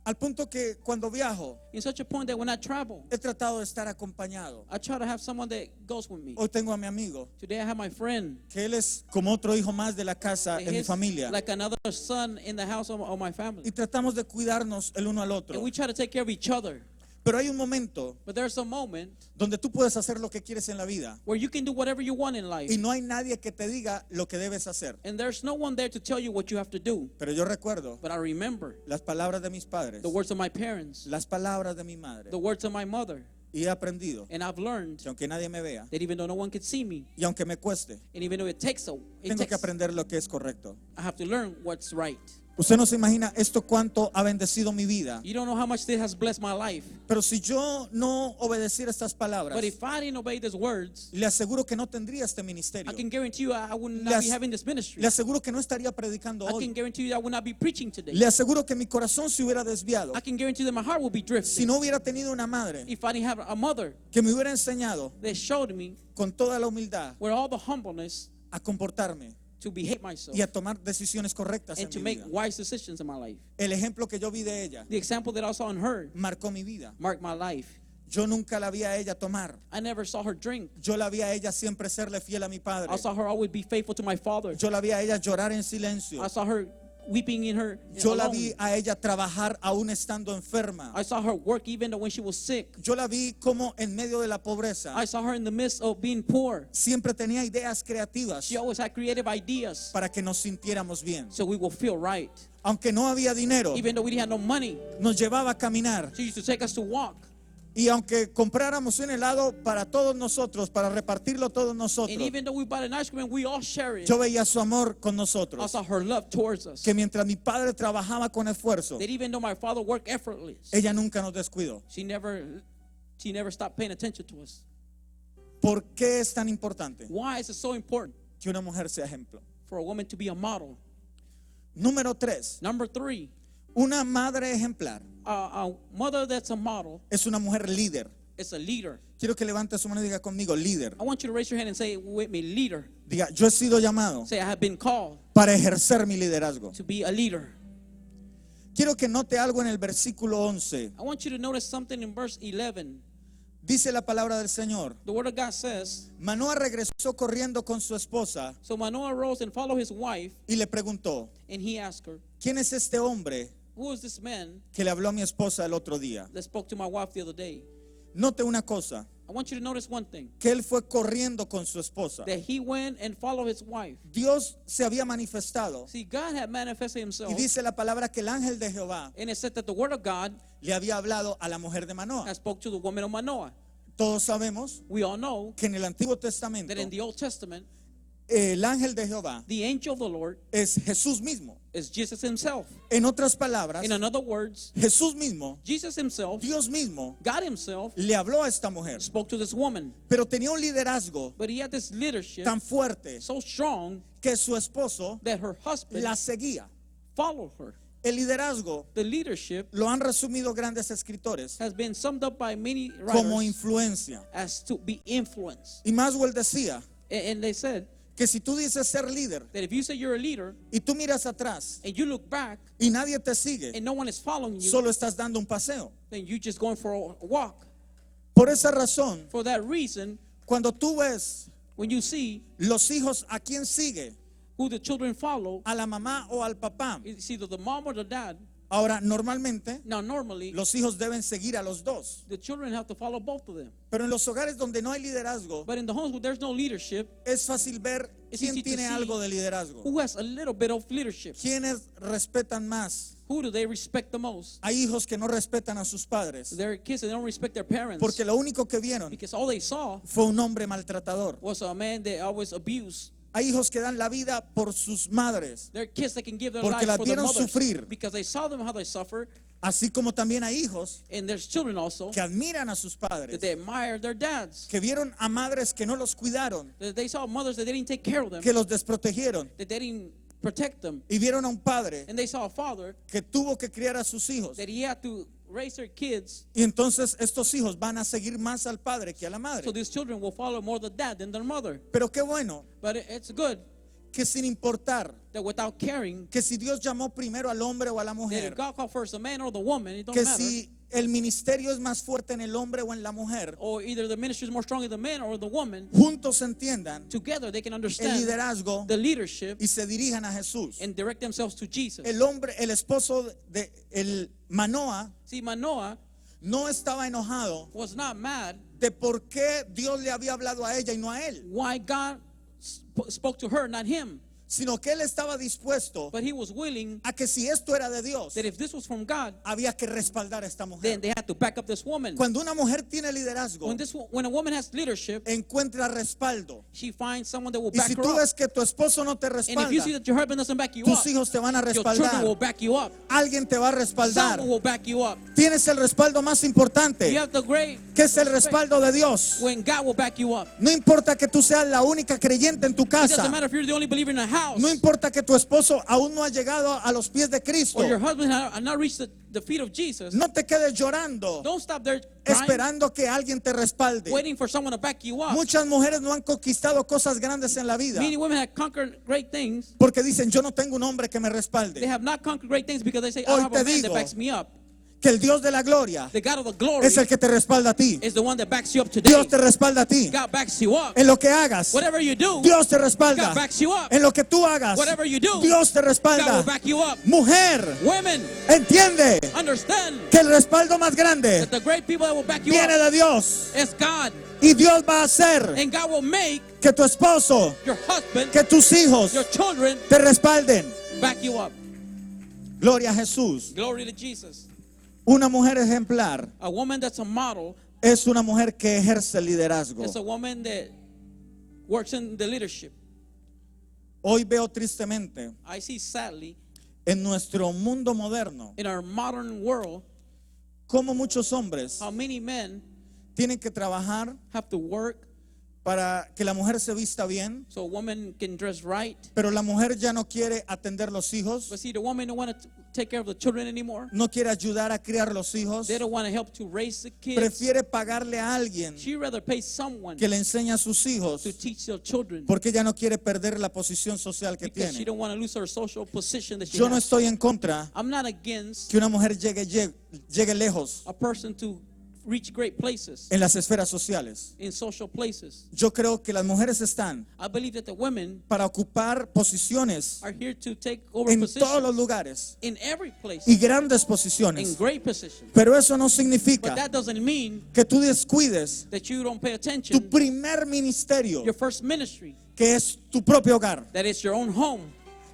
Al punto que cuando viajo In such a point that when I travel, he tratado de estar acompañado. I try to have someone that goes with me. Hoy tengo a mi amigo, Today I have my friend. que él es como otro hijo más de la casa en mi He's familia. like another son in the house of my family. Y tratamos de cuidarnos el uno al And otro. we try to take care of each other. Pero hay un momento But there's a moment donde tú puedes hacer lo que quieres en la vida where you can do whatever you want in life. y no hay nadie que te diga lo que debes hacer. And there's no one there to tell you what you have to do. Pero yo recuerdo But I remember las palabras de mis padres, the words of my parents, las palabras de mi madre, the words of my mother. y he aprendido And I've learned que aunque nadie me vea that even though no one can see me, y aunque me cueste, and even though it takes, tengo que aprender lo que es correcto. I have to learn what's right. Usted no se imagina esto cuánto ha bendecido mi vida. You don't know how much this has blessed my life. Pero si yo no obedeciera estas palabras, But if I didn't obey these words, le aseguro que no tendría este ministerio. I can guarantee you I would Le not be as- having this ministry. Le aseguro que no estaría predicando I can hoy. guarantee you I would not be preaching today. Le aseguro que mi corazón se hubiera desviado I can guarantee that my heart will be si drifting no hubiera tenido una madre if I didn't have a mother que me hubiera enseñado that showed me con toda la humildad with all the humbleness a comportarme to behave myself y a tomar decisiones correctas and en to mi make vida. wise decisions in my life. El ejemplo que yo vi de ella The example that I saw in her marcó mi vida. marked my life. Yo nunca la vi a ella tomar. I never saw her drink. Yo la vi a ella siempre serle fiel a mi padre. I saw her always be faithful to my father. Yo la vi a ella llorar en silencio. I saw her weeping in her Yo la alone. vi a ella trabajar aún estando enferma. I saw her work even though when she was sick. Yo la vi como en medio de la pobreza I saw her in the midst of being poor. siempre tenía ideas creativas She always had creative ideas para que nos sintiéramos bien. so we will feel right. Aunque no había dinero, Even though we didn't have no money, nos llevaba a caminar. she used to take us to walk. Y aunque compráramos un helado para todos nosotros, para repartirlo todos And nosotros, even though we bought an ice cream and we all share it, yo veía su amor con I nosotros. saw her love towards us. Que mientras mi padre trabajaba con esfuerzo, That even though my father worked effortless, ella nunca nos descuidó. she never stopped paying attention to us. ¿Por qué es tan importante Why is it so important que una mujer sea ejemplo? for a woman to be a model? Número 3, Number 3, una madre ejemplar a mother that's a model es una mujer líder. is a leader. Quiero que levante su mano y diga conmigo, líder. I want you to raise your hand and say with me, leader. Diga, yo he sido llamado Say, I have been called para ejercer mi liderazgo. to be a leader. Quiero que note algo en el versículo 11. I want you to notice something in verse 11. Dice la palabra del Señor. The word of God says, Manoah regresó corriendo con su esposa so Manoah rose and followed his wife, y le preguntó, and he asked her, ¿quién es este hombre who is this man que le habló a mi esposa el otro día? that spoke to my wife the other day? Note una cosa, I want you to notice one thing, que él fue corriendo con su esposa. that he went and followed his wife. Dios se había manifestado See, God had manifested himself, y dice la palabra que el ángel de Jehová and it said that the word of God le había hablado a la mujer de Manoah. has spoke to the woman of Manoah. Todos sabemos We all know que en el Antiguo Testamento that in the Old Testament, el ángel de Jehová the angel of the Lord es Jesús mismo. is Jesus himself. En otras palabras, In other words, Jesús mismo, Jesus himself, Dios mismo, God himself, le habló a esta mujer, spoke to this woman. pero tenía un liderazgo But he had this leadership tan fuerte so strong que su esposo that her husband la seguía. followed her. El liderazgo The leadership lo han resumido grandes escritores has been summed up by many como writers influencia. as to be influence. Y Maswell decía And they said que si tú dices ser líder that if you say you're a leader y tú miras atrás and you look back y nadie te sigue, and no one is following you, solo estás dando un paseo. then you're just going for a walk. Por esa razón, For that reason, cuando tú ves when you see los hijos a quién sigue, who the children follow, a la mamá o al papá, it's either the mom or the dad, Ahora, normalmente Now, normally, los hijos deben seguir a los dos, the children have to follow both of them. pero en los hogares donde no hay liderazgo But in the homes where there's no leadership, es fácil ver It's quién easy to tiene see algo de liderazgo, who has a little bit of leadership? quiénes respetan más. Who do they respect the most? Hay hijos que no respetan a sus padres There are kids that don't respect their parents porque lo único que vieron because all they saw fue un hombre maltratador. was a man that always abused. Hay hijos que dan la vida por sus madres, There are kids that can give their Porque lives las for their vieron mothers sufrir. because they saw them how they suffered, así como también hay hijos and there's children also que admiran a sus padres, that they admire their dads. que vieron a madres que no los cuidaron, That they saw mothers that they didn't take care of them, que los desprotegieron, that they didn't protect them, y vieron a un padre and they saw a father que tuvo que criar a sus hijos. that he had to raise their kids. Y entonces estos hijos van a seguir más al padre que a la madre. So these children will follow more the dad than their mother. Pero qué bueno But it's good que sin importar that without caring, que si Dios llamó primero al hombre o a la that mujer, if God called first the man or the woman, it don't que matter. si el ministerio es más fuerte en el hombre o en la mujer, Or either the ministry is more strong in the man or the woman, juntos entiendan together they can el understand liderazgo the leadership y se dirijan a Jesús. and direct themselves to Jesus. El hombre, el esposo de el Manoah See, Manoah no estaba enojado was not mad de por qué Dios le había hablado a ella y no a él, why God spoke to her, not him. sino que él estaba dispuesto But he was willing a que si esto era de Dios, that if this was from God, había que respaldar a esta then mujer. they had to back up this woman. Cuando una mujer tiene liderazgo, When a woman has leadership, encuentra respaldo. she finds someone that will Y back si her tú up. ves que tu esposo no te And if you see respalda, that your husband doesn't back you tus up, hijos te van a your children will respaldar. back you up. Alguien te va a respaldar. Someone will back you up. Tienes el respaldo más You importante, have the great que es el respect respaldo de Dios. when God will back you up. No importa que tú seas la única creyente en tu It doesn't casa. matter if you're the only believer in the house No importa que tu esposo aún no ha llegado a los pies de Cristo. or your husband has not reached the feet of Jesus. No te quedes llorando, Don't stop there crying, esperando que alguien te respalde. waiting for someone to back you up. Muchas mujeres no han conquistado cosas grandes en la vida Many women have conquered great things. porque dicen, yo no tengo un hombre que me They respalde. have not conquered great things because they say, I Hoy have te a man that digo, backs me up. Que el Dios de la gloria The God of the glory es el que te respalda a ti. is the one that backs you up today. Dios te respalda a ti. God backs you up. En lo que hagas, Whatever you do, Dios te God respalda. backs you up. En lo que tú hagas, Whatever you do, Dios te God will respalda. back you up. Mujer, Women, entiende understand que el respaldo más grande that the great people that will back you viene up de Dios. is God. Y Dios va a hacer And God will make que tu esposo, your husband, que tus hijos your children te respalden. back you up. Gloria a Jesús. Glory to Jesus. Una mujer ejemplar A woman that's a model es una mujer que ejerce liderazgo. is a woman that works in the leadership. Hoy veo tristemente I see sadly en nuestro mundo moderno in our modern world cómo muchos hombres how many men tienen que trabajar have to work para que la mujer se vista bien, so a woman can dress right. pero la mujer ya no quiere atender los hijos, But see, the woman don't want to take care of the children anymore. no quiere ayudar a criar los hijos, They don't want to help to raise the kids. prefiere pagarle a alguien She rather pay someone que le enseñe a sus hijos to teach their children porque ella no quiere perder la posición social que because she tiene. don't want to lose her social position that she Yo no has. estoy en contra I'm not against que una mujer llegue lejos a person to reach great places en las esferas sociales. in social places. Yo creo que las mujeres están I believe that the women para ocupar posiciones are here to take over en todos los positions lugares in every place, y grandes in posiciones. great positions. Pero eso no But significa that doesn't mean que tú descuides that you don't pay tu attention primer ministerio, your first ministry, que es tu propio hogar. that is your own home.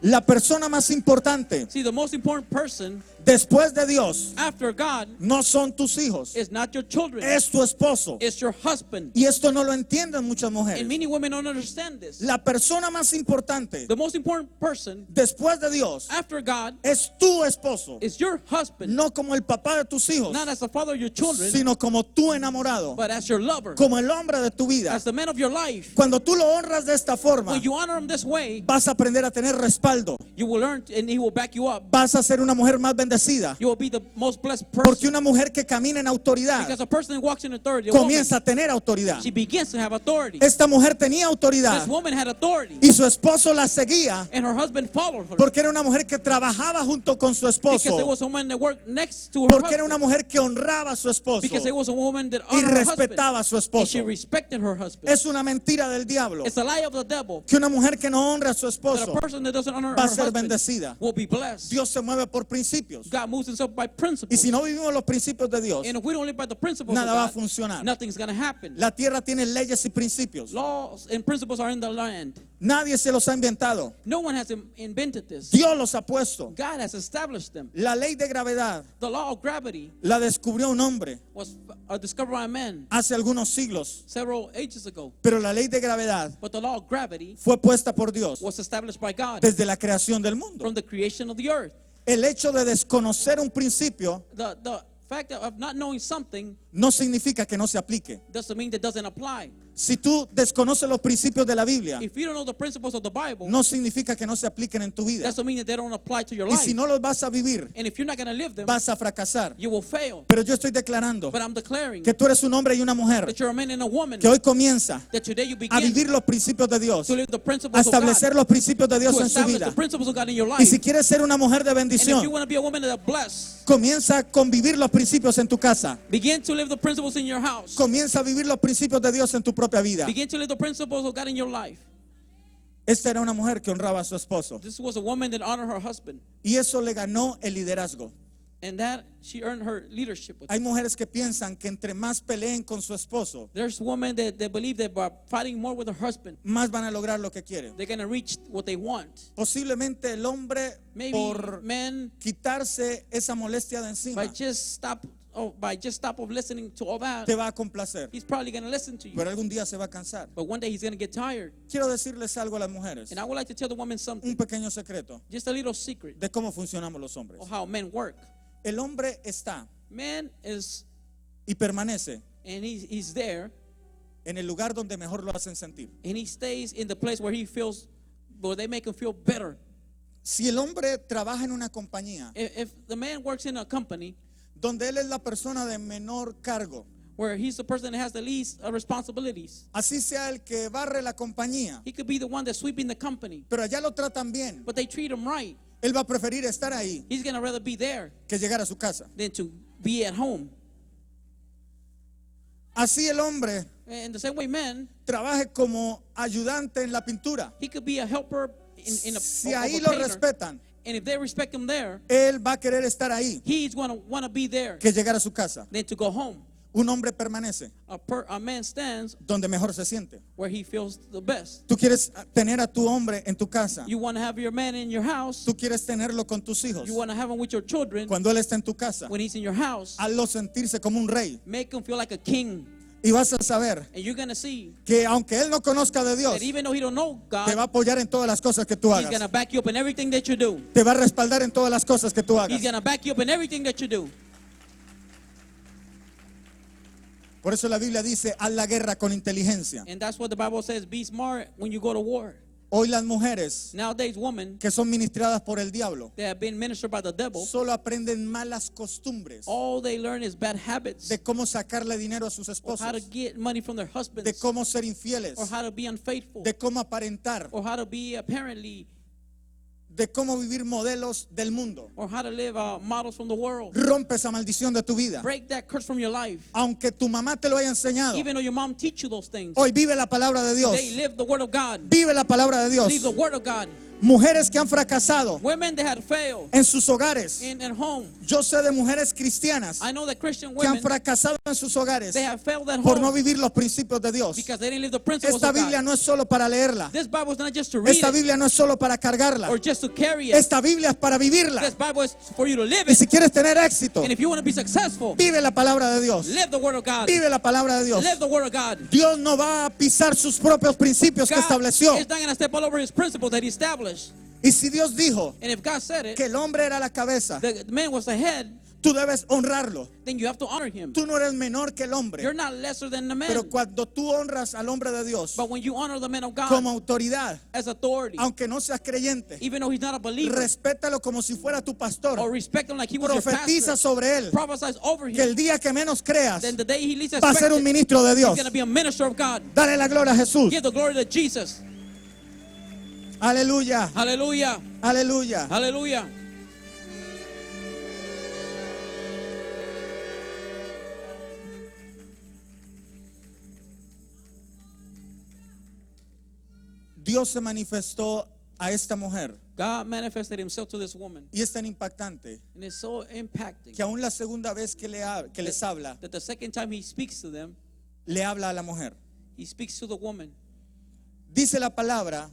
La persona más importante See, the most important person después de Dios after God no son tus hijos, is not your children, es tu esposo. it's your husband. Y esto no lo entienden muchas mujeres. And many women don't understand this. La persona más importante The most important person después de Dios after God es tu esposo, is your husband, no como el papá de tus hijos, not as the father of your children, sino como tu enamorado, but as your lover, como el hombre de tu vida. as the man of your life. Cuando tú lo honras de esta forma, When you honor him this way, vas a aprender a tener respaldo. you will learn and he will back you up. Vas a ser una mujer más bendecida. You will be the most blessed Porque person. una mujer que camina en autoridad Because a person that walks in authority, a woman, comienza a tener autoridad. she begins to have authority. Esta mujer tenía autoridad This woman had authority, y su esposo la seguía and her husband followed her. porque era una mujer que trabajaba junto con su Because there esposo, was a woman that worked next to her porque era husband. una mujer que honraba a su esposo Because there was a woman that y honored her husband. respetaba a su And she esposo. respected her husband. Es una mentira del diablo It's a lie of the devil que una mujer que no honra a su that esposo a person that doesn't honor va a her ser husband bendecida. will be blessed. Dios se mueve por principios. God moves himself by Y principles. si no vivimos los principios de Dios, And if we don't live by the principles nada of va a God, funcionar. nothing's going to happen. La tierra tiene leyes y principios. Laws and principles are in the land. Nadie se los ha inventado. No one has invented this. Dios los ha puesto. God has established them. La ley de gravedad The law of gravity la descubrió un hombre was discovered by man hace algunos siglos. several ages ago. Pero la ley de gravedad But the law of gravity fue puesta por Dios was established by God desde la creación del mundo. from the creation of the earth. El hecho de desconocer un principio The fact of not knowing something no significa que no se aplique. doesn't mean that doesn't apply. Si tú desconoces los principios de la Biblia, If you don't know the principles of the Bible, no significa que no se apliquen en tu vida. doesn't mean that they don't apply to your Y life. si no los vas a vivir, And if you're not going to live them, vas a fracasar. you will fail. Pero yo estoy declarando But I'm declaring que tú eres un hombre y una mujer that you're a man and a woman, que hoy comienza that today you a begin vivir los principios de Dios, to live the a principles of God, establecer los principios de Dios to en su establish vida. the principles of God in your Y life. si quieres ser una mujer de And if you bendición, want to be a woman that are blessed, comienza a convivir los principios en tu casa. begin to live the principles in your house. Comienza a vivir los principios de Dios en tu propia vida. Begin to live the principles of God in your life. Esta era una mujer que honraba a su esposo. This was a woman that honored her husband, Y eso le ganó el liderazgo. and that she earned her leadership with. Hay mujeres que piensan que entre más peleen con su esposo, There's women that believe that by fighting more with her husband, más van a lograr lo que quieren. they're going to reach what they want. Posiblemente el hombre, Maybe por men, quitarse esa molestia de encima, by just stop of listening to all that, te va a complacer. he's probably going to listen to you. Pero algún día se va a cansar. But one day he's going to get tired. Quiero decirles algo a las mujeres, And I would like to tell the women something, un pequeño secreto just a little secret de cómo funcionamos los hombres. of how men work. El hombre está Man is, y permanece and he's there, en el lugar donde mejor lo hacen sentir. and he stays in the place where where they make him feel better. Si el hombre trabaja en una compañía If the man works in a company donde él es la persona de menor cargo, where he's the person that has the least responsibilities, así sea el que barre la compañía, he could be the one that's sweeping the company, pero allá lo tratan bien, but they treat him right. él va a preferir estar ahí He's going to rather be there que llegar a su casa. than to be at home. Así el hombre And the same way, men, trabaje como ayudante en la pintura. he could be a helper in a, Si of ahí a lo painter. respetan, And if they respect him there, él va a querer estar ahí he's going to want to be there que llegar a su casa. than to go home. Un hombre permanece A man stands donde mejor se siente. where he feels the best. Tú quieres tener a tu hombre en tu casa. You want to have your man in your house. Tú quieres tenerlo con tus hijos. You want to have him with your children. Cuando él está en tu casa, When he's in your house, hazlo sentirse como un rey. make him feel like a king. Y vas a saber And you're going to see que aunque él no conozca de Dios, that even though he don't know te va a God, apoyar en todas las cosas que tú he's going to hagas. back you up in everything that you do. Te va a respaldar en todas las cosas que tú He's hagas. going to back you up in everything that you do. Por eso la Biblia dice, haz la guerra con inteligencia. And that's what the Bible says, be smart when you go to war. Hoy las mujeres Nowadays, women que son ministradas por el diablo that have been ministered by the devil, solo aprenden malas costumbres all they learn is bad habits, de cómo sacarle dinero a sus or how to esposos, get money from their de husbands, cómo ser infieles, or how to be unfaithful, de cómo aparentar, or how to be apparently, de cómo vivir modelos del mundo. or how to live models from the world. Rompe esa maldición de tu vida. Break that curse from your life. Aunque tu mamá te lo haya enseñado, Even though your mom teach you those things, hoy vive la palabra de Dios. they live the word of God. Vive la palabra de Dios. Live the word of God. Mujeres que han fracasado Women that had failed en sus hogares. in home. Yo sé de mujeres cristianas I know that Christian que han women, fracasado en sus hogares they have failed at por no home vivir los principios de Dios. because they didn't live the principles Esta of Biblia God. no es solo para leerla. This Bible is not just to read Esta it Biblia no es solo para cargarla. or just to carry it. Esta Biblia es para vivirla. This Bible is for you to live Y it. si quieres tener éxito, And if you want to be successful, vive la palabra de Dios. live the word of God. Vive la palabra de Dios. Live the word of God. Dios no va a pisar sus propios principios que God estableció. is not going to step all over his principles that he established. Y si Dios dijo And if God said it, que el hombre era la cabeza, the man was the head, tú debes honrarlo. then you have to honor him. Tú no eres menor que el hombre. You're not lesser than the Pero man. cuando tú honras al hombre de Dios But when you honor the man of God como autoridad, as authority, aunque no seas creyente, even though he's not a believer, respétalo como si fuera tu or pastor. respect him like he was your Profetiza pastor, sobre él prophesies over que el him, día que menos creas then the day he least va a ser un expected, ministro de he's Dios. going to be a minister of God. Dale la gloria a Jesús. Give the glory to Jesus. Aleluya, Hallelujah. aleluya. Hallelujah. Dios se manifestó a esta mujer. God manifested himself to this woman. Y es tan impactante And it's so impacting que aún la segunda vez que les habla, that the second time he speaks to them, le habla a la mujer. he speaks to the woman. Dice la palabra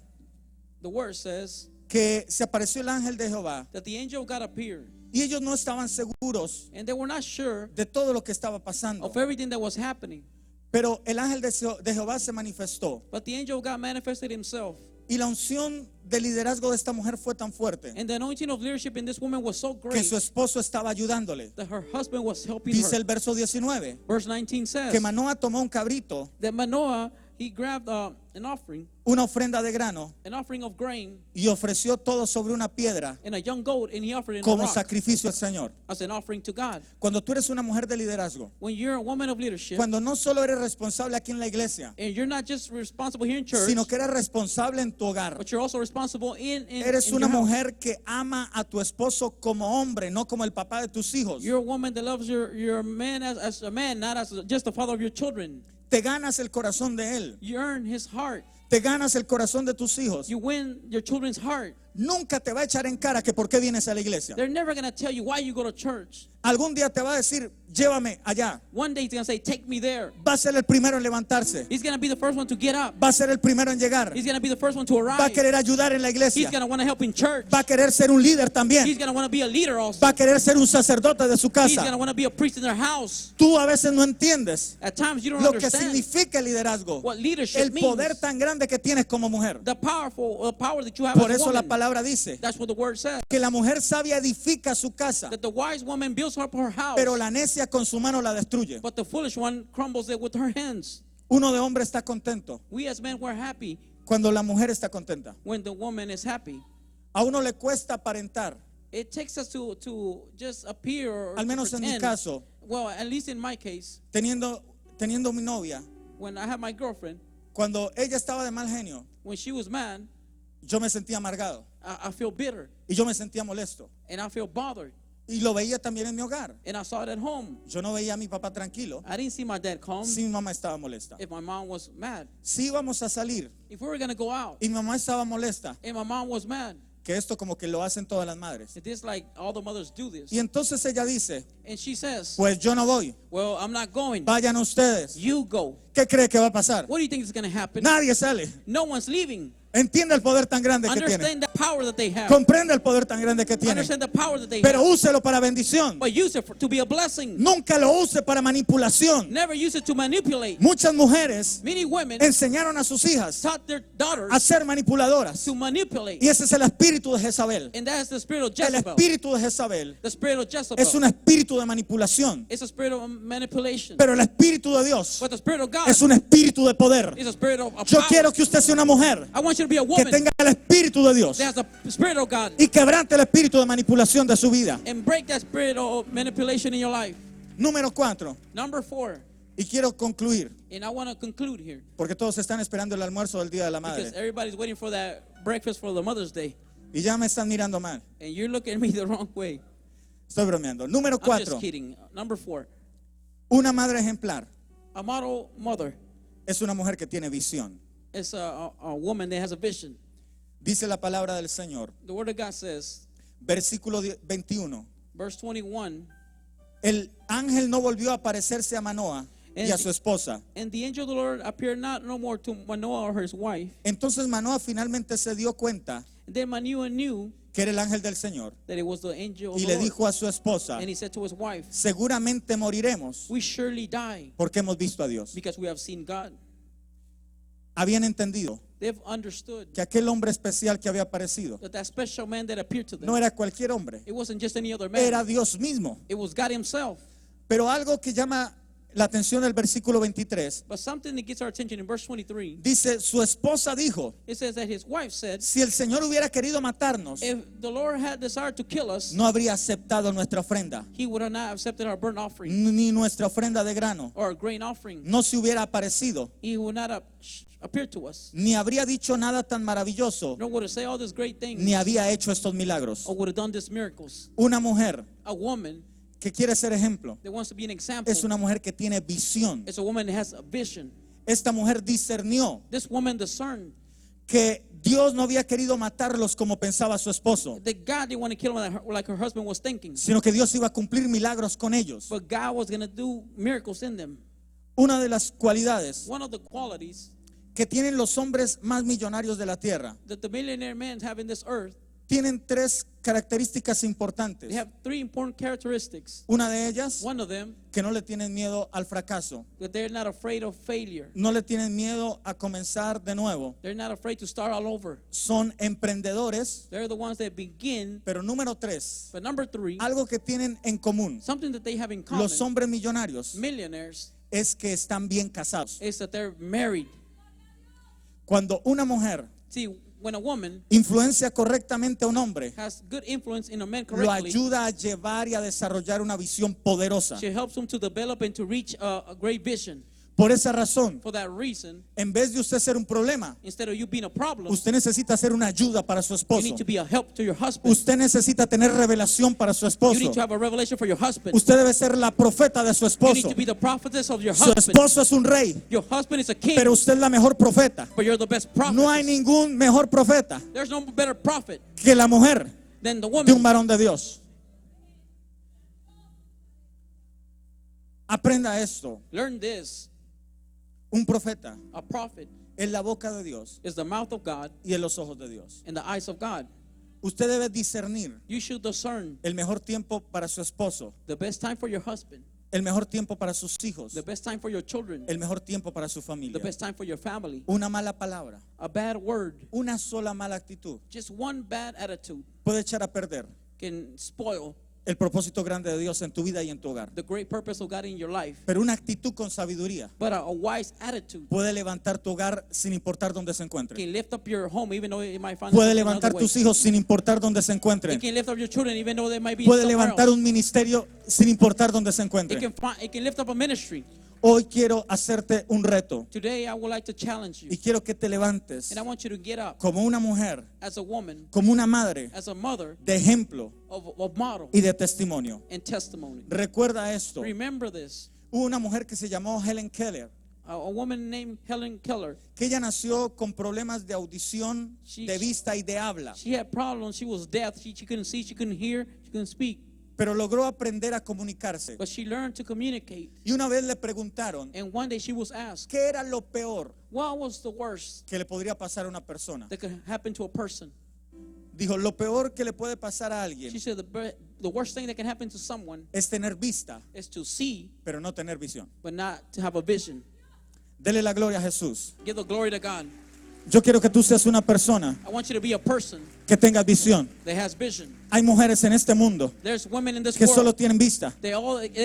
The word says que se apareció el ángel de Jehová that the angel of God appeared, y ellos no estaban seguros and they were not sure de todo lo que estaba pasando. of everything that was happening. Pero el ángel de Jehová se manifestó But the angel of God manifested himself. y la unción de liderazgo de esta mujer fue tan fuerte And the anointing of leadership in this woman was so que great su esposo estaba ayudándole. that her husband was helping Dice her. el verso 19 Verse 19 says que Manoah tomó un cabrito, that Manoah, he grabbed an offering una ofrenda de grano, of grain, y ofreció todo sobre una piedra and a young goat, and he offered it in a como rock sacrificio al Señor. as an offering to God. Cuando tú eres una mujer de liderazgo, When you're a woman of leadership, cuando no solo eres responsable aquí en la iglesia, and you're not just responsible here in church, sino que eres responsable en tu hogar. but you're also responsible Eres in una your house. mujer que ama a tu esposo como hombre, no como el papá de tus hijos. You're a woman that loves your man as a man, not as just the father of your children. Te ganas el corazón de él. You earn his heart. Te ganas el corazón de tus hijos. You win your children's heart. Nunca te va a echar en cara que por qué vienes a la iglesia. They're never going to tell you why you go to church. Algún día te va a decir, llévame allá. One day he's going to say, take me there. Va a ser el primero en levantarse. He's going to be the first one to get up. Va a ser el primero en llegar. He's going to be the first one to Va a arrive. querer ayudar en la He's iglesia. going to want to help in church. Va a querer ser un líder He's también. going to want to be a leader also. Va a querer ser un sacerdote de su He's going to casa. want to be a priest in their house. Tú a veces no entiendes At times you don't lo que understand significa el liderazgo. what leadership El poder means. tan grande que tienes como mujer. The power that you have Por as a eso la woman. palabra dice That's what the word says. que la mujer sabia edifica su casa, That the wise woman builds up her house, pero la necia con su mano la destruye. but the foolish one crumbles it with her hands. Uno de hombre está contento We as men were happy cuando la mujer está contenta. when the woman is happy. A uno le cuesta aparentar, It takes us to just appear or al to menos en mi pretend. caso, Well, at least in my case, teniendo mi novia, when I had my girlfriend, cuando ella estaba de mal genio, when she was mad, yo me sentía amargado I feel bitter y yo me sentía molesto. and I feel bothered. Y lo veía también en mi hogar. And I saw it at home. Yo no veía a mi papá tranquilo I didn't see my dad calm si mi mamá estaba molesta. if my mom was mad. Si íbamos a salir If we were going to go out y mi mamá estaba molesta, and my mom was mad, que esto como que lo hacen todas las madres. it is like all the mothers do this. Y entonces ella dice, And she says, pues yo no voy, well, I'm not going. vayan ustedes. You go. ¿Qué cree que va a pasar? What do you think is going to happen? Nadie sale. No one's leaving. Entiende el poder tan grande que tiene. Understand the power that they have. Comprende el poder tan grande que tiene. Understand the power that they Pero have. úselo para bendición. But use it to be a blessing. Nunca lo use para manipulación. Never use it to manipulate. Muchas mujeres Many women enseñaron a sus hijas taught their daughters a ser manipuladoras. to manipulate. Y ese es el espíritu de Jezabel. And that is the spirit of El Jezebel. espíritu de Jezabel The spirit of Jezebel. es un espíritu de manipulación. It's a spirit of manipulation. Pero el espíritu de Dios But the spirit of God es un espíritu de poder. is a spirit of Yo power. quiero que usted sea una mujer I want you to be a que woman tenga el espíritu de Dios that has the spirit of God y quebrante el espíritu de manipulación de su vida. and break that spirit of manipulation in your life. Número 4. Number 4, Y quiero concluir, and I want to conclude here porque todos están esperando el almuerzo del Día de la because Madre. everybody's waiting for that breakfast for the Mother's Day, Y ya me están mirando mal. and you're looking at me the wrong way. Estoy bromeando. Número I'm 4. just kidding. Number 4, Una madre ejemplar a model mother es una mujer que tiene visión. is a woman that has a vision. Dice la palabra del Señor. The Word of God says, Versículo 21. verse 21, El ángel no volvió a aparecerse a Manoah y a su esposa. and the angel of the Lord appeared not no more to Manoah or his wife. Entonces Manoah finalmente se dio cuenta And then Manoah knew que era el ángel del Señor that it was the angel of y the le Lord. dijo a su esposa, And he said to his wife, seguramente moriremos we surely die porque hemos visto a Dios. because we have seen God. Habían entendido They've understood que aquel hombre especial que había aparecido that special man that appeared to them, no era cualquier hombre, it wasn't just any other man. era Dios mismo. It was God himself. Pero algo que llama la atención del versículo 23, But something that gets our attention in verse 23, dice, su esposa dijo, it says that his wife said, si el Señor hubiera querido matarnos, if the Lord had desired to kill us, no habría aceptado nuestra ofrenda, he would have not accepted our burnt offering ni nuestra ofrenda de grano. or a grain offering. No se hubiera aparecido, He would not have appeared to us, ni habría dicho nada tan maravilloso, nor would have said all these great things, ni había hecho estos milagros. or would have done these miracles. Una mujer A woman que quiere ser ejemplo that wants to be an example es una mujer que tiene visión. is a woman that has a vision. Esta mujer discernió This woman discerned que Dios no había querido matarlos como pensaba su esposo, That God didn't want to kill them like her husband was thinking. sino que Dios iba a cumplir milagros con ellos. But God was going to do miracles in them. Una de las cualidades One of the qualities que tienen los hombres más millonarios de la tierra that the millionaire men have in this earth, tienen tres características they importantes. have three important characteristics. Una de ellas, One of them, que no le tienen miedo al fracaso, that they're not afraid of failure. no le tienen miedo a comenzar de nuevo. They're not afraid to start all over. Son emprendedores, They're the ones that begin. pero número tres, But number three, algo que tienen en común something that they have in common, los hombres millonarios, millionaires, es que están bien casados. is that they're married. Cuando una mujer See, when a woman influencia correctamente a un hombre, has good influence in a man lo correctly, ayuda a llevar y a desarrollar una visión poderosa. she helps him to develop and to reach a great vision. Por esa razón, For that reason, en vez de usted ser un problema, instead of you being a problem, usted necesita ser una ayuda para su you esposo. need to be a help to your husband. Usted necesita tener revelación para su You esposo. need to have a revelation for your husband. Usted debe ser la profeta de su You need esposo. to be the prophetess of your Su husband. esposo es un rey, Your husband is a king, pero usted es la mejor profeta. but you're the best prophet. No hay ningún mejor profeta There's no better prophet que la mujer than the de un woman. varón de Dios. Aprenda esto. Learn this. Un profeta A prophet es la boca de Dios is the mouth of God y en los ojos de Dios. and the eyes of God. Usted debe discernir You should discern el mejor tiempo para su esposo, the best time for your husband, el mejor tiempo para sus hijos, the best time for your children, el mejor tiempo para su the familia. best time for your family. Una mala palabra, A bad word, una sola mala actitud just one bad attitude puede echar a perder can spoil el propósito grande de Dios en tu vida y en tu hogar. the great purpose of God in your life. Pero una actitud con sabiduría But a wise attitude puede levantar tu hogar sin importar dónde se encuentre. can lift up your home even though it might find Puede itself levantar another way. tus hijos sin importar dónde se encuentren. It can lift up your children even though they might be Puede somewhere levantar else. un ministerio sin importar dónde se It encuentre. can lift up a ministry. Hoy quiero hacerte un reto Today I would like to challenge you, y quiero que te levantes and I want you to get up como una mujer, as a woman, como una madre as a mother de ejemplo of model y de testimonio. and testimony. Recuerda esto. Remember this. Hubo una mujer que se llamó Helen Keller, A woman named Helen Keller. que ella nació con problemas de audición, de vista y de habla, She had problems. She was deaf. She couldn't see. She couldn't hear. She couldn't speak. pero logró aprender a comunicarse. But she learned to communicate. Y una vez le preguntaron And one day she was asked, qué era lo peor what was the worst que le podría pasar a una persona. that could happen to a person? Dijo, lo peor que le puede pasar a She alguien said the worst thing that can happen to someone es tener vista, is to see pero no tener visión. but not to have a vision. Dele la gloria a Jesús. Give the glory to God. Yo quiero que tú seas una persona I want you to be a person que tenga visión. that has vision. Hay mujeres en este mundo There's women in this que solo world. tienen vista, They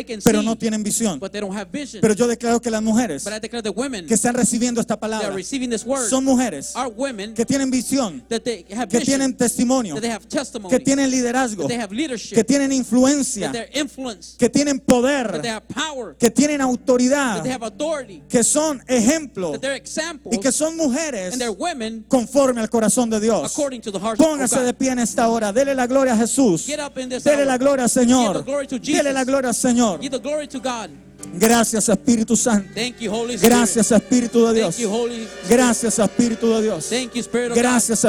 can pero see, no tienen visión. but they don't have vision. Pero yo declaro que las mujeres But I declare that women que están recibiendo esta that are palabra receiving this word son mujeres are women que tienen visión, that they have que vision, tienen testimonio, that they have testimony, que tienen liderazgo, that they have que leadership, tienen influencia, that they're influence, que tienen that they poder, have power, que tienen that autoridad, they have authority, que son ejemplo that they're examples, y que son mujeres and they're women conforme al corazón de Dios. according to the heart of Póngase de God. pie en esta hora. Dele la gloria a Jesús. Get up in this Dele hour. la gloria al Give Señor. the glory to Jesus. Dele la gloria al Señor. Give the glory to God. Gracias, Espíritu Santo. Thank you, Holy Spirit. Gracias, Espíritu de Thank Dios. you, Holy Spirit. Gracias, Espíritu de Dios. Thank you, Spirit of God. Gracias,